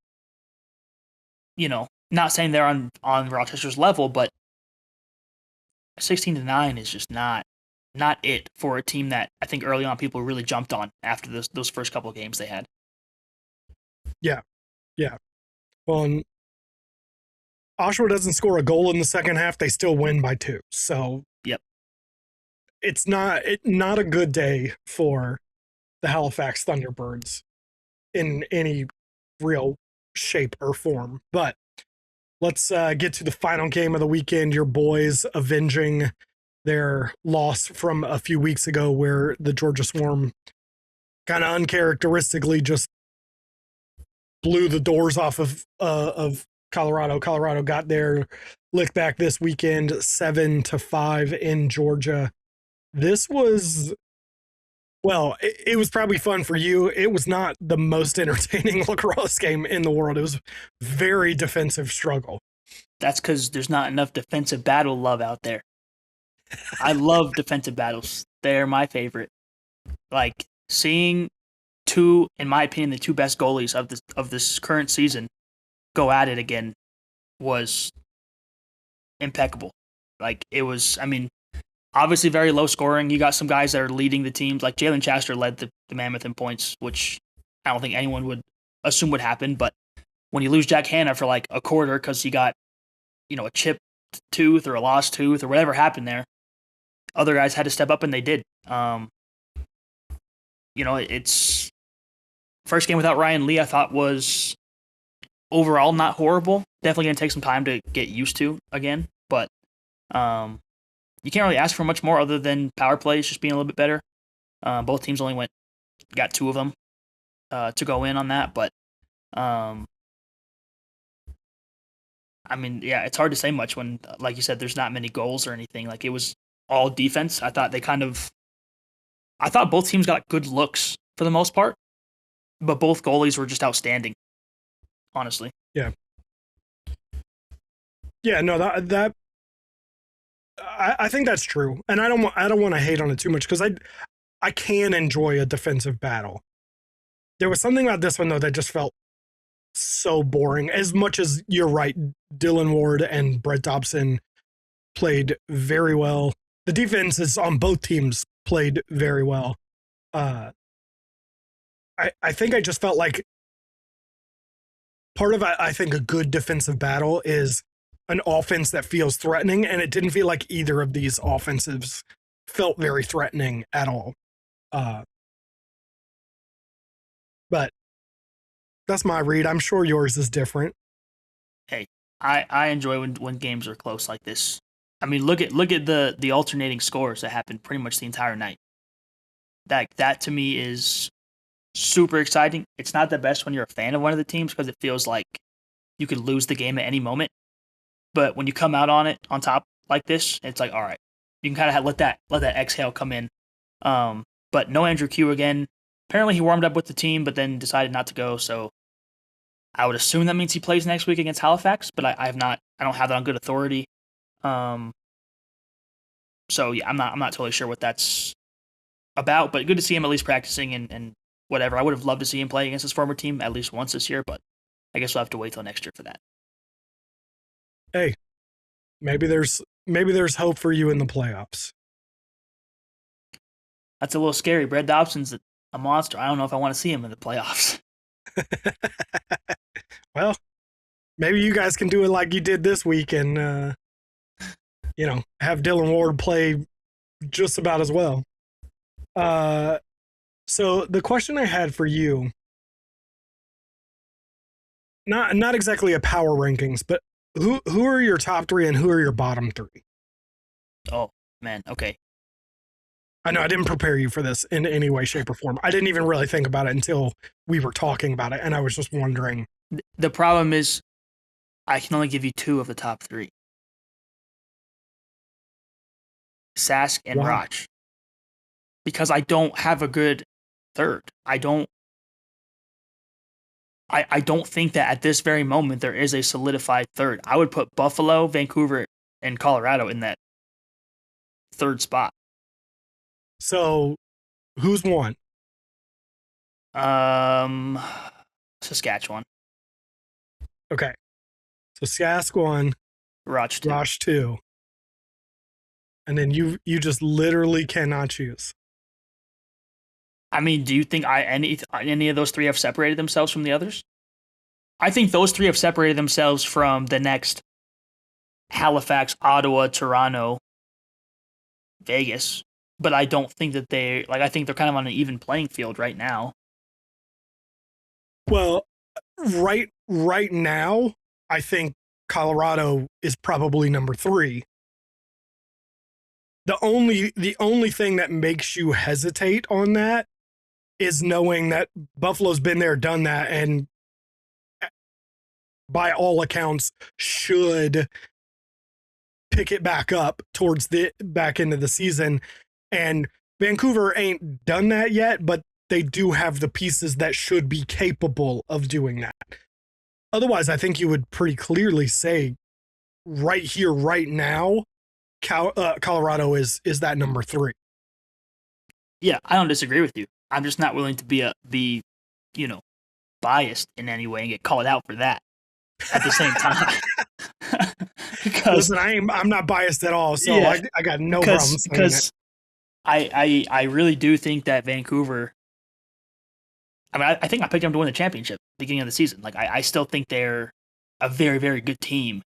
not saying they're on Rochester's level, but 16-9 is just not it for a team that I think early on people really jumped on after those first couple of games they had. Yeah. Well, and Oshawa doesn't score a goal in the second half. They still win by 2. So yep, it's not a good day for the Halifax Thunderbirds in any real shape or form. But let's get to the final game of the weekend. Your boys avenging their loss from a few weeks ago, where the Georgia Swarm kind of uncharacteristically just blew the doors off of Colorado. Colorado got their lick back this weekend, 7-5 in Georgia. This was, well, it was probably fun for you. It was not the most entertaining lacrosse game in the world. It was very defensive struggle. That's because there's not enough defensive battle love out there. I love defensive battles. They're my favorite. Like seeing two, in my opinion, the two best goalies of this current season go at it again was impeccable. Like it was, I mean, obviously very low scoring. You got some guys that are leading the teams. Like Jalen Chester led the Mammoth in points, which I don't think anyone would assume would happen. But when you lose Jack Hanna for like a quarter because he got, a chipped tooth or a lost tooth or whatever happened there, other guys had to step up and they did. It's first game without Ryan Lee. I thought was overall not horrible. Definitely going to take some time to get used to again, but you can't really ask for much more other than power plays just being a little bit better. Both teams only got 2 of them to go in on that, but I mean, yeah, it's hard to say much when, like you said, there's not many goals or anything. Like it was all defense. I thought both teams got good looks for the most part, but both goalies were just outstanding, honestly. Yeah. Yeah, no, that I think that's true. And I don't want to hate on it too much because I can enjoy a defensive battle. There was something about this one though that just felt so boring. As much as you're right, Dylan Ward and Brett Dobson played very well. The defenses on both teams played very well. I think I just felt like part of I think a good defensive battle is an offense that feels threatening, and it didn't feel like either of these offensives felt very threatening at all. But that's my read. I'm sure yours is different. Hey, I enjoy when games are close like this. I mean, look at the alternating scores that happened pretty much the entire night. That to me is super exciting. It's not the best when you're a fan of one of the teams because it feels like you could lose the game at any moment. But when you come out on it on top like this, it's like, all right, you can kind of let that exhale come in. But no Andrew Q again. Apparently he warmed up with the team, but then decided not to go. So I would assume that means he plays next week against Halifax, but I don't have that on good authority. So yeah, I'm not totally sure what that's about, but good to see him at least practicing and whatever. I would have loved to see him play against his former team at least once this year, but I guess we'll have to wait till next year for that. Hey, maybe there's hope for you in the playoffs. That's a little scary. Brett Dobson's a monster. I don't know if I want to see him in the playoffs. Well, maybe you guys can do it like you did this week and have Dylan Ward play just about as well. So the question I had for you, not exactly a power rankings, but who are your top 3 and who are your bottom 3? Oh man, okay. I know I didn't prepare you for this in any way, shape, or form. I didn't even really think about it until we were talking about it, and I was just wondering. The problem is, I can only give you 2 of the top 3. Sask and Roch. Because I don't have a good third. I don't think that at this very moment there is a solidified third. I would put Buffalo, Vancouver, and Colorado in that third spot. So, who's won? Saskatchewan. Okay. So Sask 1, Roch 2. Rosh 2. And then you just literally cannot choose. I mean, do you think any of those three have separated themselves from the others? I think those three have separated themselves from the next Halifax, Ottawa, Toronto, Vegas. But I don't think that I think they're kind of on an even playing field right now. Well, right now, I think Colorado is probably number 3. The only thing that makes you hesitate on that is knowing that Buffalo's been there, done that, and by all accounts should pick it back up towards the back end of the season. And Vancouver ain't done that yet, but they do have the pieces that should be capable of doing that. Otherwise, I think you would pretty clearly say right here, right now, Colorado is that number 3. Yeah, I don't disagree with you. I'm just not willing to be biased in any way and get called out for that at the same time. Because listen, I'm not biased at all, so yeah, I got no problems saying it. I really do think that Vancouver. I mean, I think I picked them to win the championship at the beginning of the season. Like, I still think they're a very, very good team.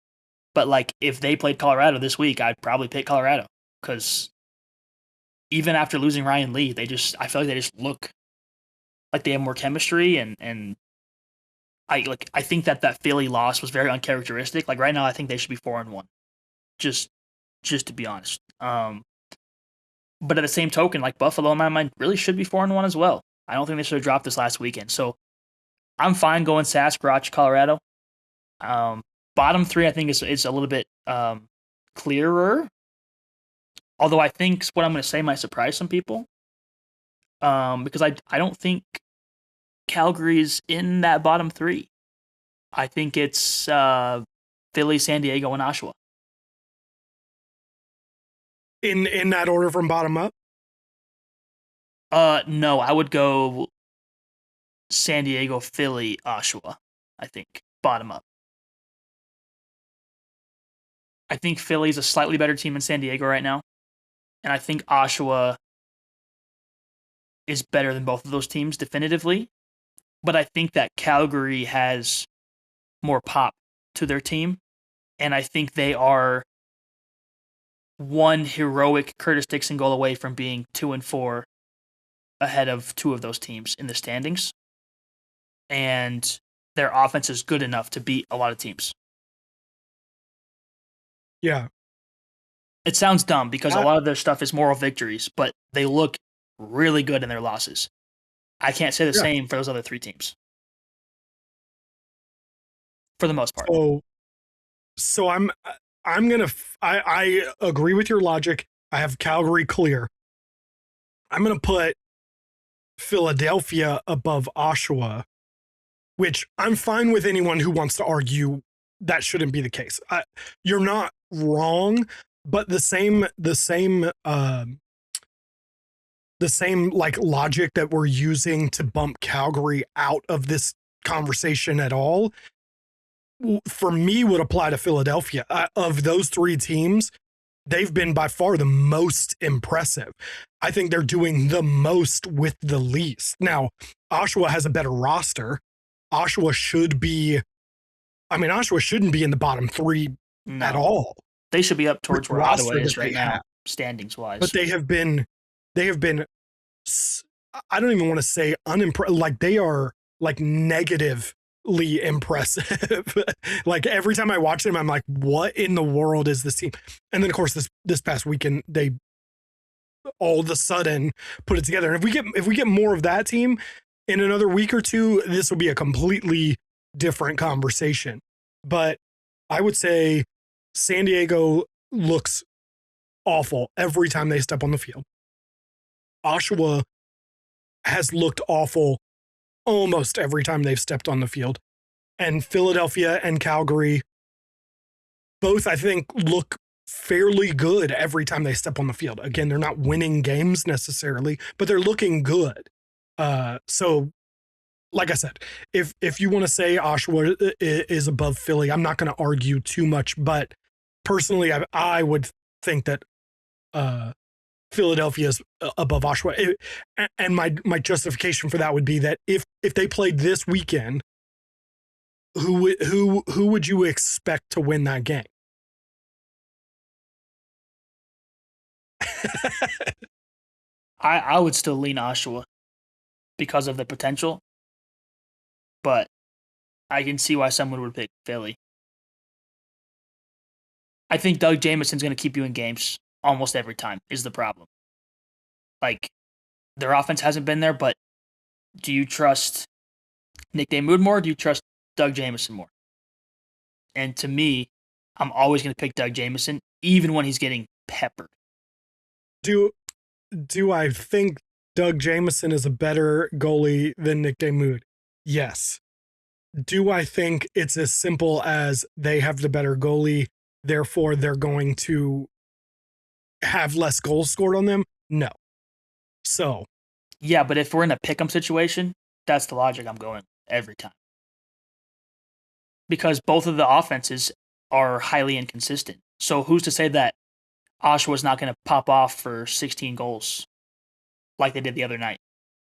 But like, if they played Colorado this week, I'd probably pick Colorado because even after losing Ryan Lee, I feel like they just look like they have more chemistry, and I think that Philly loss was very uncharacteristic. Like right now, I think they should be 4-1, just to be honest. But at the same token, like Buffalo, in my mind, really should be 4-1 as well. I don't think they should have dropped this last weekend. So I'm fine going Sask, Roch, Colorado. Bottom 3, I think is a little bit clearer. Although I think what I'm going to say might surprise some people, because I don't think Calgary's in that bottom 3. I think it's Philly, San Diego, and Oshawa. In that order from bottom up? No, I would go San Diego, Philly, Oshawa. I think bottom up. I think Philly's a slightly better team than San Diego right now. And I think Oshawa is better than both of those teams definitively. But I think that Calgary has more pop to their team. And I think they are one heroic Curtis Dixon goal away from being 2-4 ahead of 2 of those teams in the standings. And their offense is good enough to beat a lot of teams. Yeah. It sounds dumb because a lot of their stuff is moral victories, but they look really good in their losses. I can't say the same for those other 3 teams. For the most part. So I'm going to I agree with your logic. I have Calgary clear. I'm going to put Philadelphia above Oshawa, which I'm fine with anyone who wants to argue that shouldn't be the case. You're not wrong, but the same like logic that we're using to bump Calgary out of this conversation at all, for me, would apply to Philadelphia. Of those 3 teams, they've been by far the most impressive. I think they're doing the most with the least. Now, Oshawa has a better roster. Oshawa shouldn't be in the bottom 3 at all. They should be up towards where Ottawa is right now, standings wise. But they have been, I don't even want to say unimpressive, like they are like negatively impressive. Like every time I watch them, I'm like, what in the world is this team? And then of course this past weekend, they all of a sudden put it together. And if we get more of that team in another week or 2, this will be a completely different conversation. But I would say San Diego looks awful every time they step on the field. Oshawa has looked awful almost every time they've stepped on the field. And Philadelphia and Calgary both, I think, look fairly good every time they step on the field. Again, they're not winning games necessarily, but they're looking good. So like I said, if you want to say Oshawa is above Philly, I'm not going to argue too much. But personally, I would think that Philadelphia is above Oshawa. And my justification for that would be that if they played this weekend, who would you expect to win that game? I would still lean Oshawa because of the potential, but I can see why someone would pick Philly. I think Doug Jameson's going to keep you in games almost every time is the problem. Like, their offense hasn't been there, but do you trust Nick Damoud more or do you trust Doug Jameson more? And to me, I'm always going to pick Doug Jameson, even when he's getting peppered. Do I think Doug Jameson is a better goalie than Nick Damoud? Yes. Do I think it's as simple as they have the better goalie, therefore they're going to have less goals scored on them? No. So. Yeah, but if we're in a pick'em situation, that's the logic I'm going every time. Because both of the offenses are highly inconsistent. So who's to say that Oshawa's not going to pop off for 16 goals like they did the other night?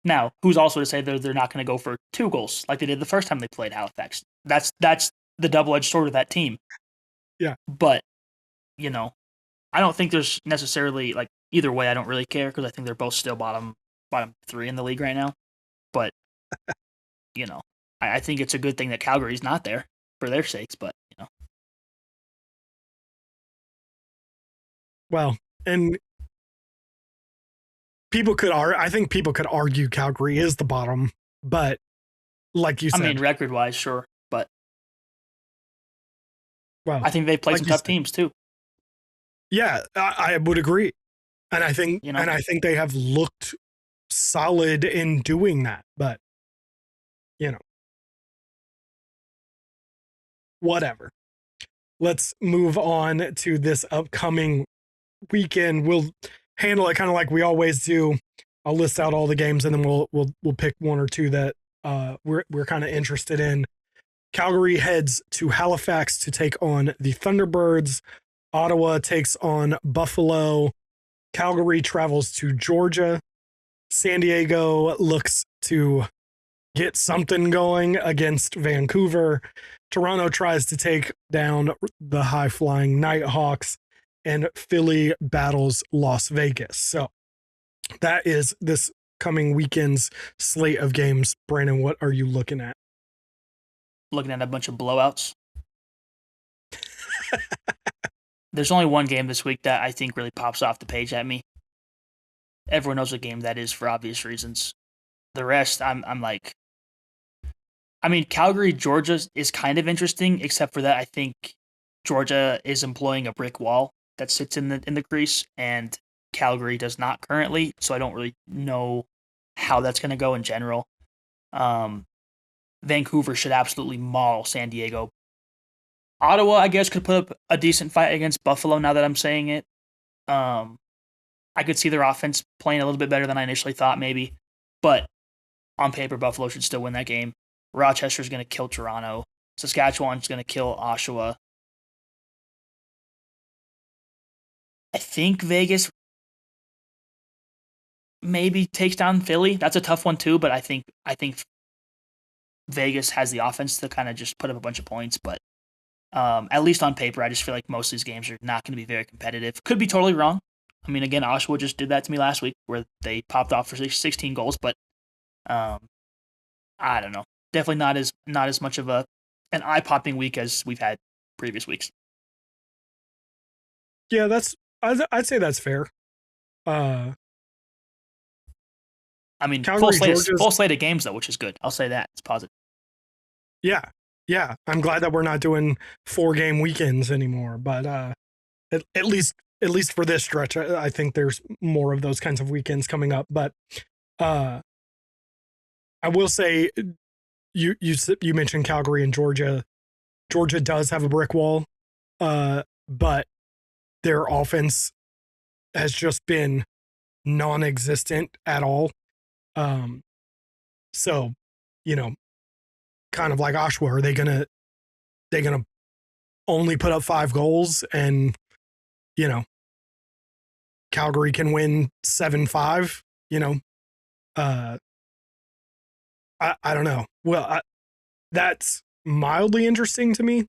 Now, who's also to say that they're not going to go for 2 goals like they did the first time they played Halifax? That's the double-edged sword of that team. Yeah. But, I don't think there's necessarily, like, either way, I don't really care because I think they're both still bottom 3 in the league right now. But, I think it's a good thing that Calgary's not there for their sakes, but, Well, and I think people could argue Calgary is the bottom, but like you said. I mean, record-wise, sure, but well, I think they've played some tough teams too. Yeah, I would agree. And I think they have looked solid in doing that, but whatever. Let's move on to this upcoming weekend. We'll handle it kind of like we always do. I'll list out all the games and then we'll pick one or two that we're kind of interested in. Calgary heads to Halifax to take on the Thunderbirds. Ottawa takes on Buffalo. Calgary travels to Georgia. San Diego looks to get something going against Vancouver. Toronto tries to take down the high-flying Nighthawks, and Philly battles Las Vegas. So that is this coming weekend's slate of games. Brandon, what are you looking at? Looking at a bunch of blowouts. There's only one game this week that I think really pops off the page at me. Everyone knows what game that is for obvious reasons. The rest, I'm like, I mean, Calgary, Georgia is kind of interesting, except for that I think Georgia is employing a brick wall that sits in the crease, and Calgary does not currently, so I don't really know how that's going to go in general. Vancouver should absolutely maul San Diego. Ottawa, I guess, could put up a decent fight against Buffalo now that I'm saying it. I could see their offense playing a little bit better than I initially thought, maybe. But on paper, Buffalo should still win that game. Rochester's going to kill Toronto. Saskatchewan's going to kill Oshawa. I think Vegas maybe takes down Philly. That's a tough one too, but I think Vegas has the offense to kind of just put up a bunch of points. But at least on paper, I just feel like most of these games are not going to be very competitive. Could be totally wrong. I mean, again, Oshawa just did that to me last week where they popped off for 16 goals, but I don't know. Definitely not as much of an eye-popping week as we've had previous weeks. Yeah, I'd say that's fair. I mean, Calgary, full slate of games though, which is good. I'll say that. It's positive. Yeah. I'm glad that we're not doing 4-game weekends anymore, but at least for this stretch, I think there's more of those kinds of weekends coming up. But I will say, you mentioned Calgary and Georgia. Georgia does have a brick wall, but their offense has just been non-existent at all. So you know, kind of like Oshawa, are they gonna only put up 5 goals and, you know, Calgary can win 7-5, you know? Uh, I don't know. Well, that's mildly interesting to me.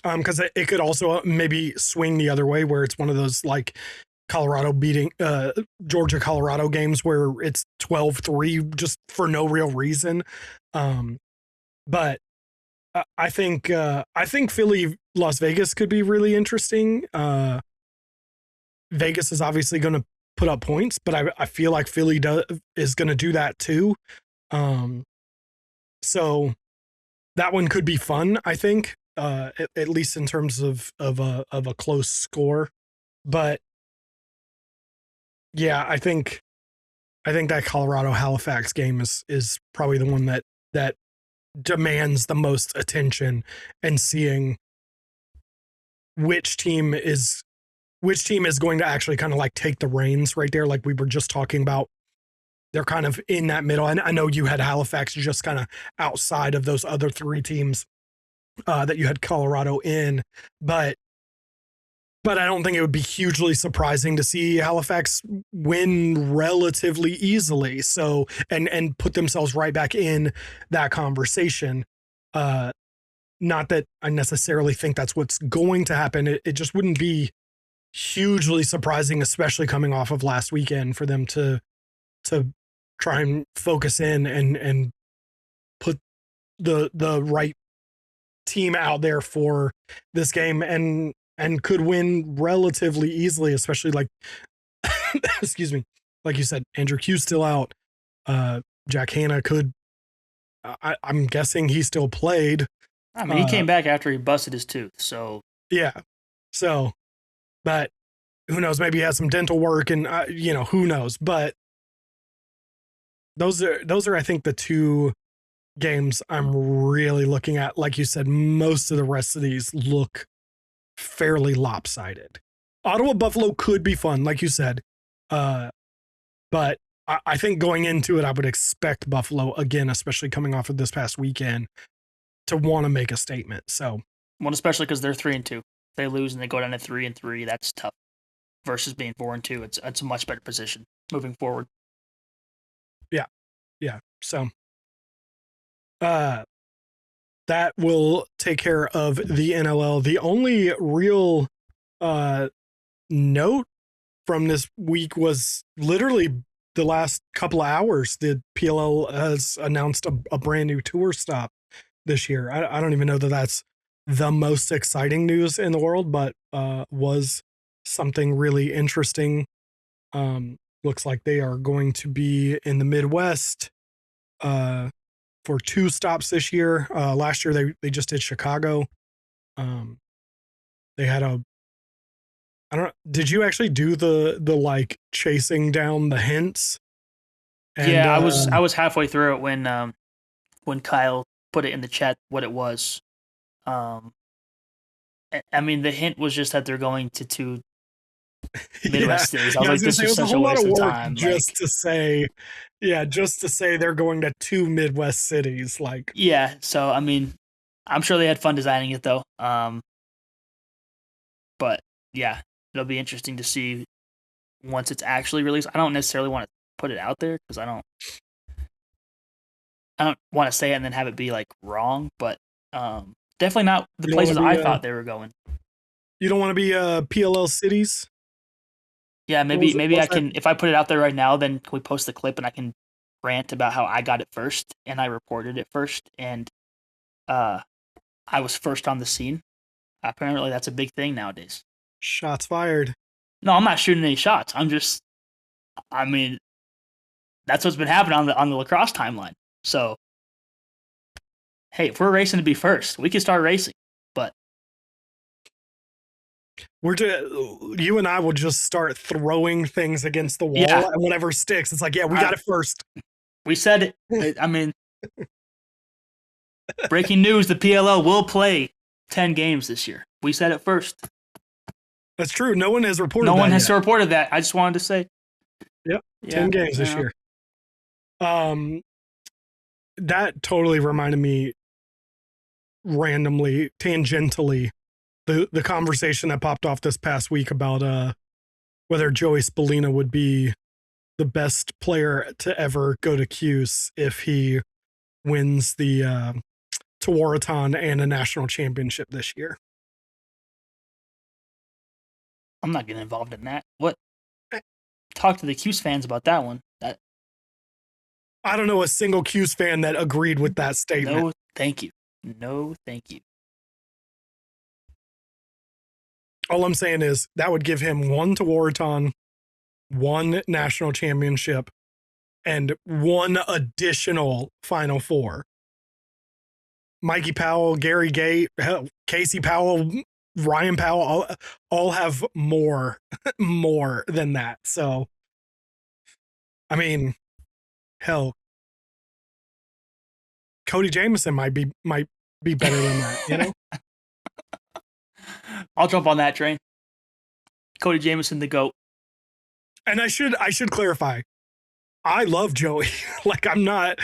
Because it could also maybe swing the other way where it's one of those like Colorado beating Georgia Colorado games where it's 12-3 just for no real reason. But I think Philly Las Vegas could be really interesting. Vegas is obviously going to put up points, but I feel like Philly is going to do that too. So that one could be fun, I think, at least in terms of a close score. But yeah, I think that Colorado Halifax game is probably the one that demands the most attention, and seeing which team is going to actually kind of like take the reins right there, like we were just talking about. They're kind of in that middle. And I know you had Halifax just kind of outside of those other 3 teams that you had Colorado in, but I don't think it would be hugely surprising to see Halifax win relatively easily. So and put themselves right back in that conversation. Not that I necessarily think that's what's going to happen. It just wouldn't be hugely surprising, especially coming off of last weekend, for them to try and focus in and put the right team out there for this game, and could win relatively easily, especially like excuse me, like you said, Andrew Hughes still out. Jack Hanna could, I'm guessing he still played. I mean, he came back after he busted his tooth, so yeah. So, but who knows? Maybe he has some dental work, and who knows? But those are I think the 2 games I'm really looking at. Like you said, most of the rest of these look fairly lopsided. Ottawa Buffalo could be fun, like you said, but I think going into it, I would expect Buffalo again, especially coming off of this past weekend, to want to make a statement. So, well, especially because they're 3-2. They lose and they go down to 3-3. That's tough. Versus being 4-2, it's a much better position moving forward. Yeah. So, that will take care of the NLL. The only real note from this week was literally the last couple of hours. The PLL has announced a brand new tour stop this year. I don't even know that that's the most exciting news in the world, but was something really interesting. Looks like they are going to be in the Midwest for 2 stops this year. Last year they just did Chicago. They had I don't know, did you actually do the like chasing down the hints? And, yeah, I was halfway through it when Kyle put it in the chat what it was. I mean, the hint was just that they're going to 2 Midwest cities. I was like, this is such a waste of time. Just to say they're going to 2 Midwest cities. Like, yeah. So, I mean, I'm sure they had fun designing it though. But yeah, it'll be interesting to see once it's actually released. I don't necessarily want to put it out there because I don't want to say it and then have it be like wrong, but definitely not the places I thought they were going. You don't want to be PLL cities? Yeah, maybe I can, if I put it out there right now, then can we post the clip and I can rant about how I got it first and I reported it first and I was first on the scene. Apparently that's a big thing nowadays. Shots fired. No, I'm not shooting any shots. I mean, that's what's been happening on the lacrosse timeline. So, hey, if we're racing to be first, we can start racing. But you and I will just start throwing things against the wall, and whatever sticks, it's like, yeah, we got it first. We said it. I mean, breaking news: the PLL will play 10 games this year. We said it first. That's true. No one has reported. No one has reported that. I just wanted to say. Yep, 10 games this year. that totally reminded me randomly, tangentially, the conversation that popped off this past week about whether Joey Spallina would be the best player to ever go to Cuse if he wins the Tewaaraton and a national championship this year. I'm not getting involved in that. What? Talk to the Cuse fans about that one. I don't know a single Cuse fan that agreed with that statement. No, thank you. No, thank you. All I'm saying is that would give him one Tewaaraton, one national championship, and one additional Final Four. Mikey Powell, Gary Gate, Casey Powell, Ryan Powell, all have more than that. So, I mean, hell, Cody Jamieson might be better than that, you know? I'll jump on that train. Cody Jamieson, the GOAT. And I should clarify, I love Joey. Like, I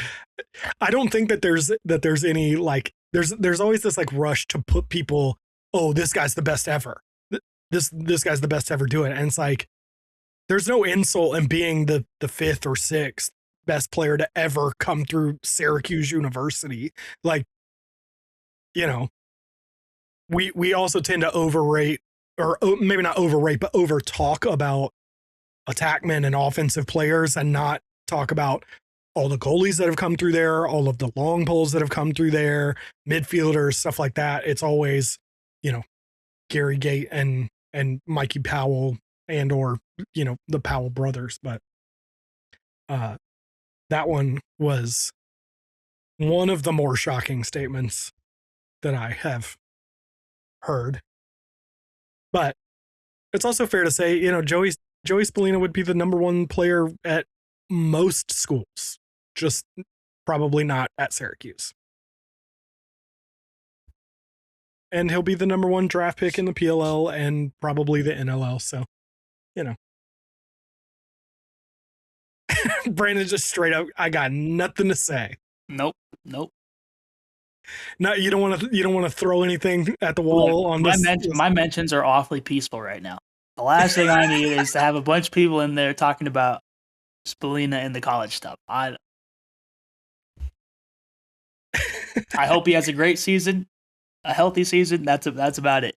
don't think that there's any, like, there's always this like rush to put people, oh, this guy's the best ever. This guy's the best ever do it. And it's like, there's no insult in being the fifth or sixth best player to ever come through Syracuse University. Like, you know, we also tend to overrate, or maybe not overrate, but over talk about attackmen and offensive players and not talk about all the goalies that have come through there, all of the long poles that have come through there, midfielders, stuff like that. It's always, you know, Gary Gate and Mikey Powell and or, you know, the Powell brothers. But that one was one of the more shocking statements that I have heard. But it's also fair to say, you know, Joey Spallina would be the number one player at most schools, just probably not at Syracuse. And he'll be the number one draft pick in the PLL and probably the NLL. So, you know. Brandon just straight up, I got nothing to say. Nope. No, you don't want to throw anything at the wall. Look, on my mentions are awfully peaceful right now. The last thing I need is to have a bunch of people in there talking about Spallina and the college stuff. I hope he has a great season, a healthy season. That's about it.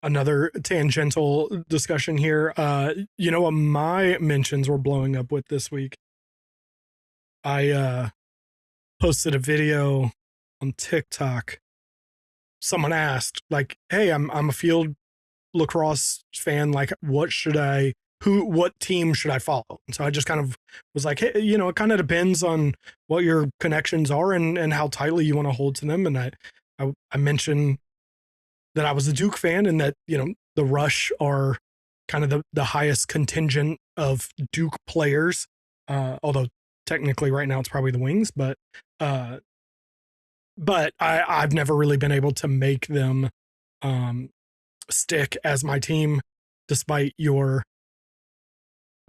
Another tangential discussion here. You know what my mentions were blowing up with this week? I posted a video on TikTok. Someone asked, like, hey, I'm a field lacrosse fan. Like, what team should I follow? And so I just kind of was like, hey, you know, it kind of depends on what your connections are and how tightly you want to hold to them. And I mentioned that I was a Duke fan and that, you know, the Rush are kind of the highest contingent of Duke players. Although technically right now it's probably the Wings, but I've never really been able to make them stick as my team, despite your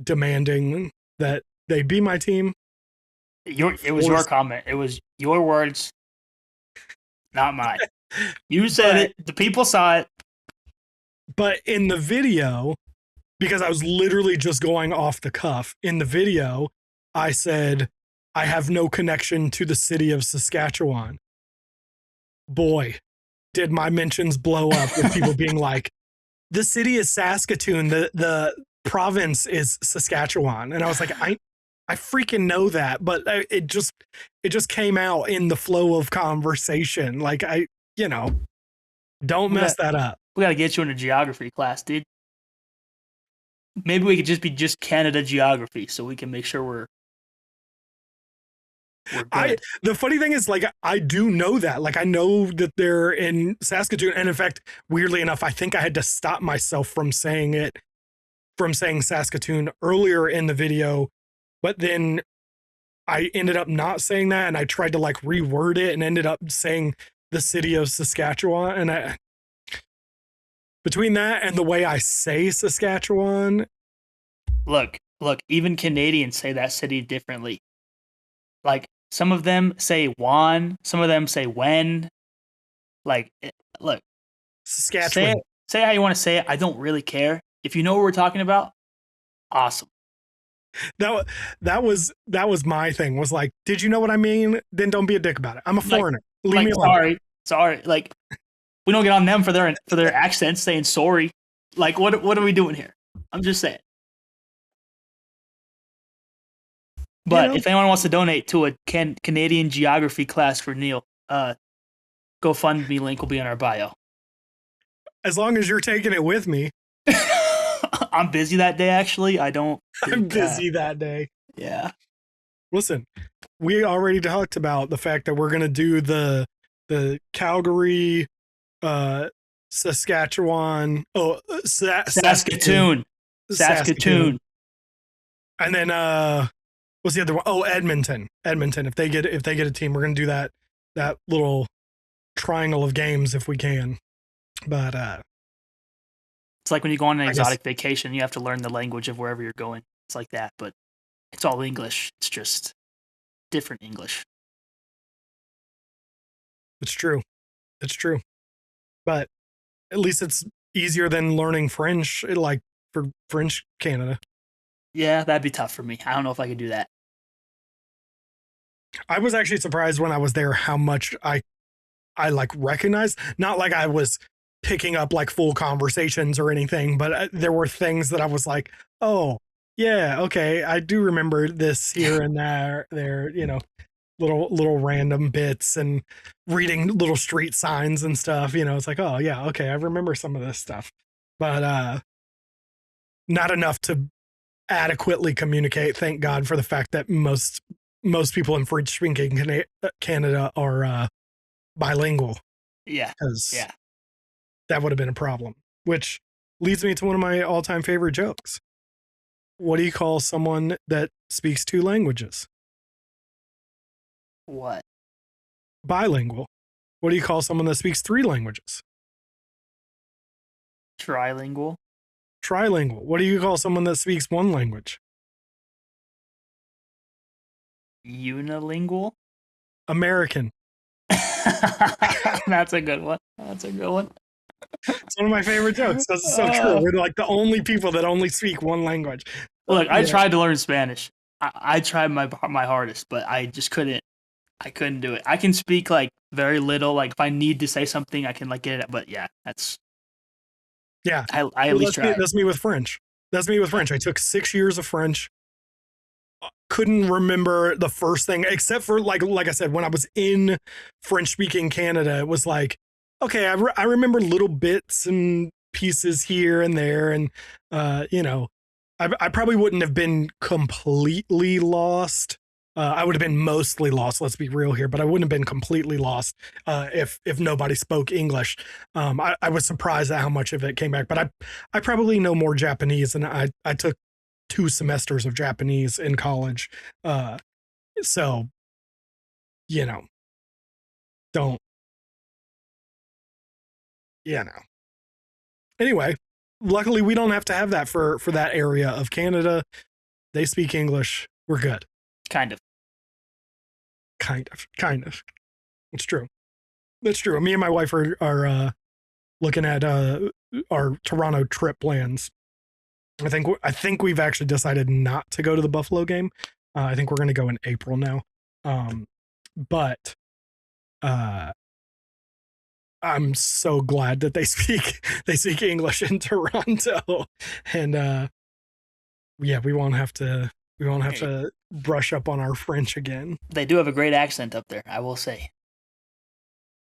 demanding that they be my team. It was your comment. It was your words, not mine. You said it. The people saw it. But in the video, because I was literally just going off the cuff, in the video, I said, I have no connection to the city of Saskatchewan. Boy, did my mentions blow up with people being like, the city is Saskatoon, the province is Saskatchewan. And I was like, I freaking know that, but it just came out in the flow of conversation. Like, you know, don't mess that up. We got to get you in a geography class, dude. Maybe we could just be Canada geography so we can make sure we're good. The funny thing is, like, I do know that. Like, I know that they're in Saskatoon. And in fact, weirdly enough, I think I had to stop myself from saying Saskatoon earlier in the video. But then I ended up not saying that. And I tried to like reword it and ended up saying the city of Saskatchewan. And between that and the way I say Saskatchewan. Look, look, even Canadians say that city differently. Like some of them say "wan," some of them say "when." Like, look, Saskatchewan. say how you want to say it. I don't really care. If you know what we're talking about, awesome. That was my thing. Was like, did you know what I mean? Then don't be a dick about it. I'm a foreigner. Leave me alone. Sorry. Like, we don't get on them for their accents saying sorry. Like, what are we doing here? I'm just saying. But if anyone wants to donate to a Canadian geography class for Neil, GoFundMe link will be in our bio. As long as you're taking it with me. I'm busy that day, actually. I'm busy that day. Yeah. Listen, we already talked about the fact that we're going to do the Calgary, Saskatchewan. Oh, Saskatoon. And then what's the other one? Oh, Edmonton. If they get a team, we're going to do that little triangle of games if we can. But it's like when you go on an exotic vacation, you have to learn the language of wherever you're going. It's like that, but it's all English. It's just different English. It's true. But at least it's easier than learning French, like for French Canada. Yeah, that'd be tough for me. I don't know if I could do that. I was actually surprised when I was there how much I like recognized. Not like I was picking up like full conversations or anything, but there were things that I was like, oh yeah, okay, I do remember this here and there, little random bits and reading little street signs and stuff. It's like, oh yeah, okay, I remember some of this stuff, but not enough to adequately communicate. Thank God for the fact that most people in French speaking Canada are bilingual. Yeah. Yeah. That would have been a problem, which leads me to one of my all-time favorite jokes. What do you call someone that speaks 2 languages? What? Bilingual. What do you call someone that speaks 3 languages? Trilingual. What do you call someone that speaks 1 language? Unilingual. American. That's a good one. It's one of my favorite jokes. That's so true. We're like the only people that only speak 1 language. Look, I tried to learn Spanish. I tried my hardest, but I just couldn't. I couldn't do it. I can speak like very little. Like if I need to say something, I can like get it. But yeah, that's. Yeah, I at least tried. That's me with French. I took 6 years of French. Couldn't remember the first thing except for like I said, when I was in French speaking Canada, it was like, okay, I remember little bits and pieces here and there, and I probably wouldn't have been completely lost. I would have been mostly lost. Let's be real here, but I wouldn't have been completely lost if nobody spoke English. I was surprised at how much of it came back, but I probably know more Japanese, and I took 2 semesters of Japanese in college. So, don't. Anyway, luckily we don't have to have that for that area of Canada. They speak English. We're good. Kind of. It's true. That's true. Me and my wife are looking at our Toronto trip plans. I think we've actually decided not to go to the Buffalo game. I think we're going to go in April now. But I'm so glad that they speak English in Toronto, and yeah, we won't have to brush up on our French again. They do have a great accent up there, I will say.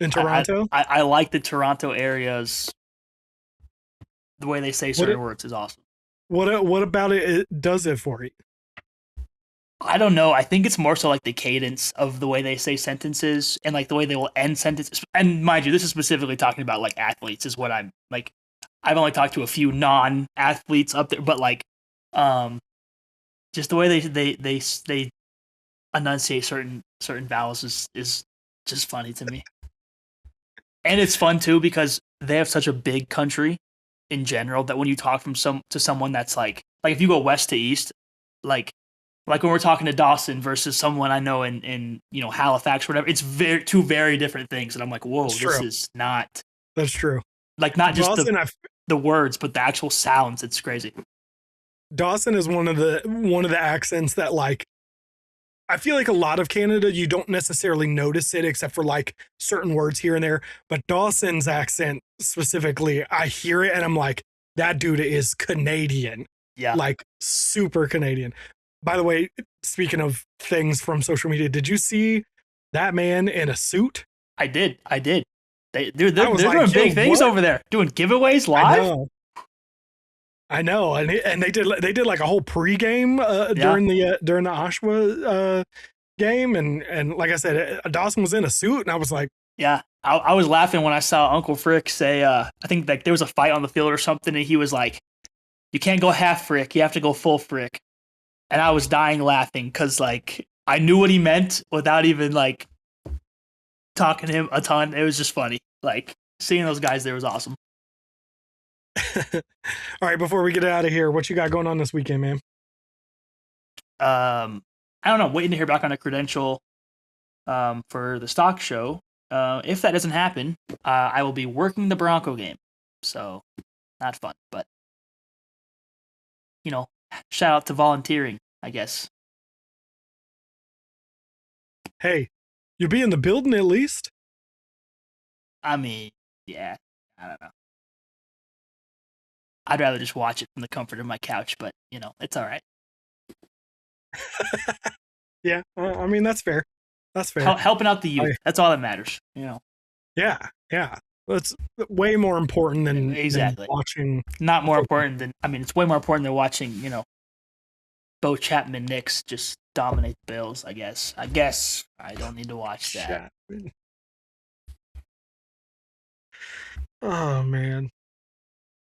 In Toronto? I like the Toronto areas. The way they say certain words is awesome. What about it does it for you? I don't know. I think it's more so like the cadence of the way they say sentences and like the way they will end sentences. And mind you, this is specifically talking about like athletes is what I'm like. I've only talked to a few non-athletes up there, but like, just the way they enunciate certain vowels is just funny to me. And it's fun too because they have such a big country in general that when you talk to someone that's like if you go west to east, like when we're talking to Dawson versus someone I know in Halifax or whatever. It's two very different things, and I'm like, whoa, That's this true. is not That's true. like not just Dawson, the words, but the actual sounds. It's crazy. Dawson is one of the accents that like I feel like a lot of Canada you don't necessarily notice it except for like certain words here and there. But Dawson's accent specifically, I hear it and I'm like, that dude is Canadian. Yeah. Like super Canadian. By the way, speaking of things from social media, did you see that man in a suit? I did. They're I was doing like, big yo, things what? over there, doing giveaways I live. know. I know, and they did like a whole pregame Yeah. during the Oshawa game, and like I said, Dawson was in a suit, and I was like, Yeah, I was laughing when I saw Uncle Frick say, I think like there was a fight on the field or something, and he was like, "You can't go half Frick, you have to go full Frick," and I was dying laughing because like I knew what he meant without even like talking to him a ton. It was just funny. Like seeing those guys there was awesome. all right, before we get out of here, what you got going on this weekend, man? I don't know. Waiting to hear back on a credential for the stock show. If that doesn't happen, I will be working the Bronco game. So, not fun, but shout out to volunteering, I guess. Hey, you'll be in the building at least. I mean, yeah, I don't know. I'd rather just watch it from the comfort of my couch, but it's all right. Yeah, I mean that's fair. That's fair. Helping out the youth, that's all that matters. Yeah, that's way more important than exactly watching. Not more important than it's way more important than watching Bo Chapman Knicks just dominate the Bills. I guess I don't need to watch that. Chapman. Oh man,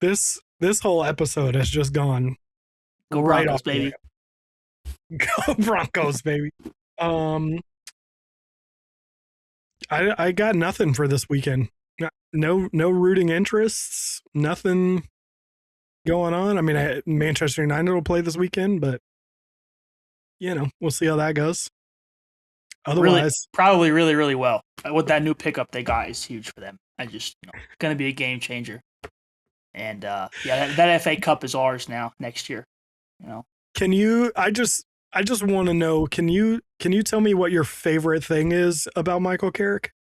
this whole episode has just gone. Go right Broncos, off baby. Go Broncos, baby. I got nothing for this weekend. No rooting interests. Nothing going on. I mean, Manchester United will play this weekend, but we'll see how that goes. Otherwise, probably really, really well. With that new pickup they got is huge for them. I just going to be a game changer. And that FA Cup is ours now next year. Can you? I just want to know. Can you tell me what your favorite thing is about Michael Carrick?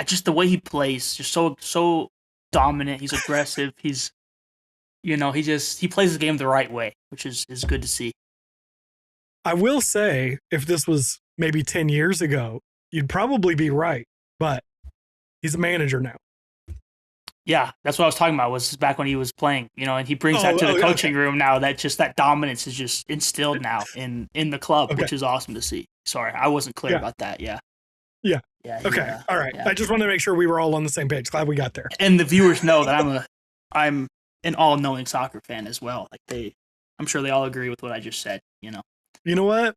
Just the way he plays, just so dominant. He's aggressive. He's, he plays his game the right way, which is good to see. I will say, if this was maybe 10 years ago, you'd probably be right, but he's a manager now. Yeah, that's what I was talking about. Was back when he was playing, and he brings that to the coaching room now. That dominance is just instilled now in the club, which is awesome to see. Sorry, I wasn't clear about that. Yeah. Okay. All right. Yeah. I just wanted to make sure we were all on the same page. Glad we got there. And the viewers know that I'm an all-knowing soccer fan as well. Like I'm sure they all agree with what I just said. You know what?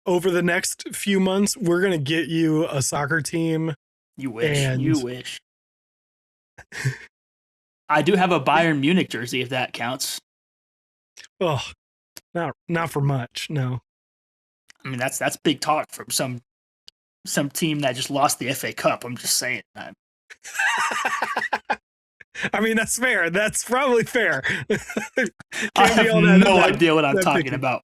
Over the next few months, we're gonna get you a soccer team. You wish. I do have a Bayern Munich jersey, if that counts. Oh, not for much. No. I mean, that's big talk from some team that just lost the FA Cup. I'm just saying. I mean, that's fair. That's probably fair. I have no idea what I'm talking about.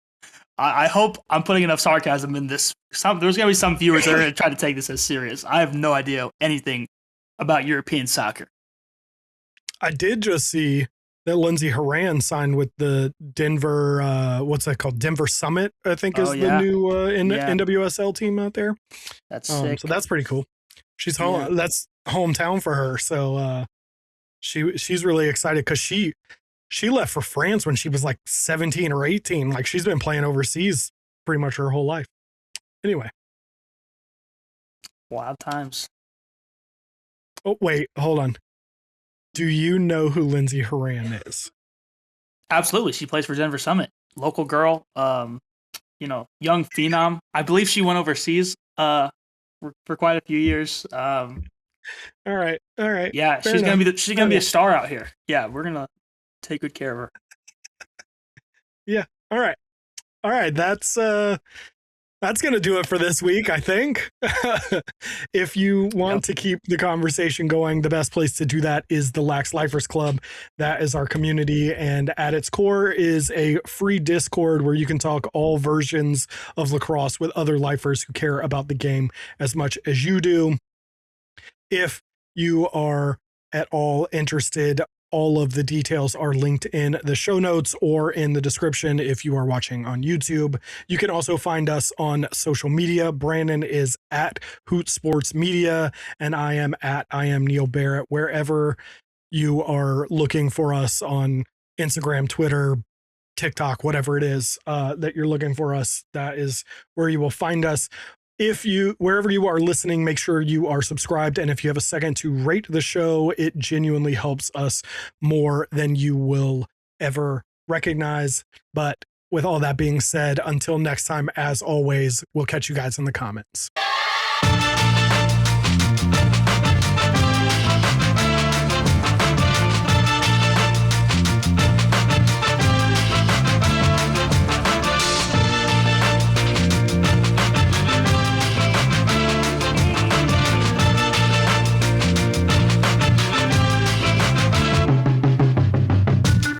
I hope I'm putting enough sarcasm in this. There's going to be some viewers that are going to try to take this as serious. I have no idea anything about European soccer. I did just see that Lindsey Horan signed with the Denver, what's that called? Denver Summit, I think is the new NWSL team out there. That's sick. So that's pretty cool. She's home. Yeah. That's hometown for her. So she's really excited because she left for France when she was like 17 or 18. Like she's been playing overseas pretty much her whole life. Anyway. Wild times. Oh, wait, hold on. Do you know who Lindsey Horan is? Absolutely. She plays for Denver Summit. Local girl, young phenom. I believe she went overseas for quite a few years. All right. Yeah, she's gonna be a star out here. Yeah, we're gonna take good care of her. Yeah. All right. All right. That's going to do it for this week, I think. If you want to keep the conversation going, the best place to do that is the Lax Lifers Club. That is our community, and at its core is a free Discord where you can talk all versions of lacrosse with other lifers who care about the game as much as you do. If you are at all interested, all of the details are linked in the show notes or in the description if you are watching on YouTube. You can also find us on social media. Brandon is at Hoot Sports Media, and I am Neil Barrett. Wherever you are looking for us on Instagram, Twitter, TikTok, whatever it is that you're looking for us, that is where you will find us. Wherever you are listening, make sure you are subscribed. And if you have a second to rate the show, it genuinely helps us more than you will ever recognize. But with all that being said, until next time, as always, we'll catch you guys in the comments.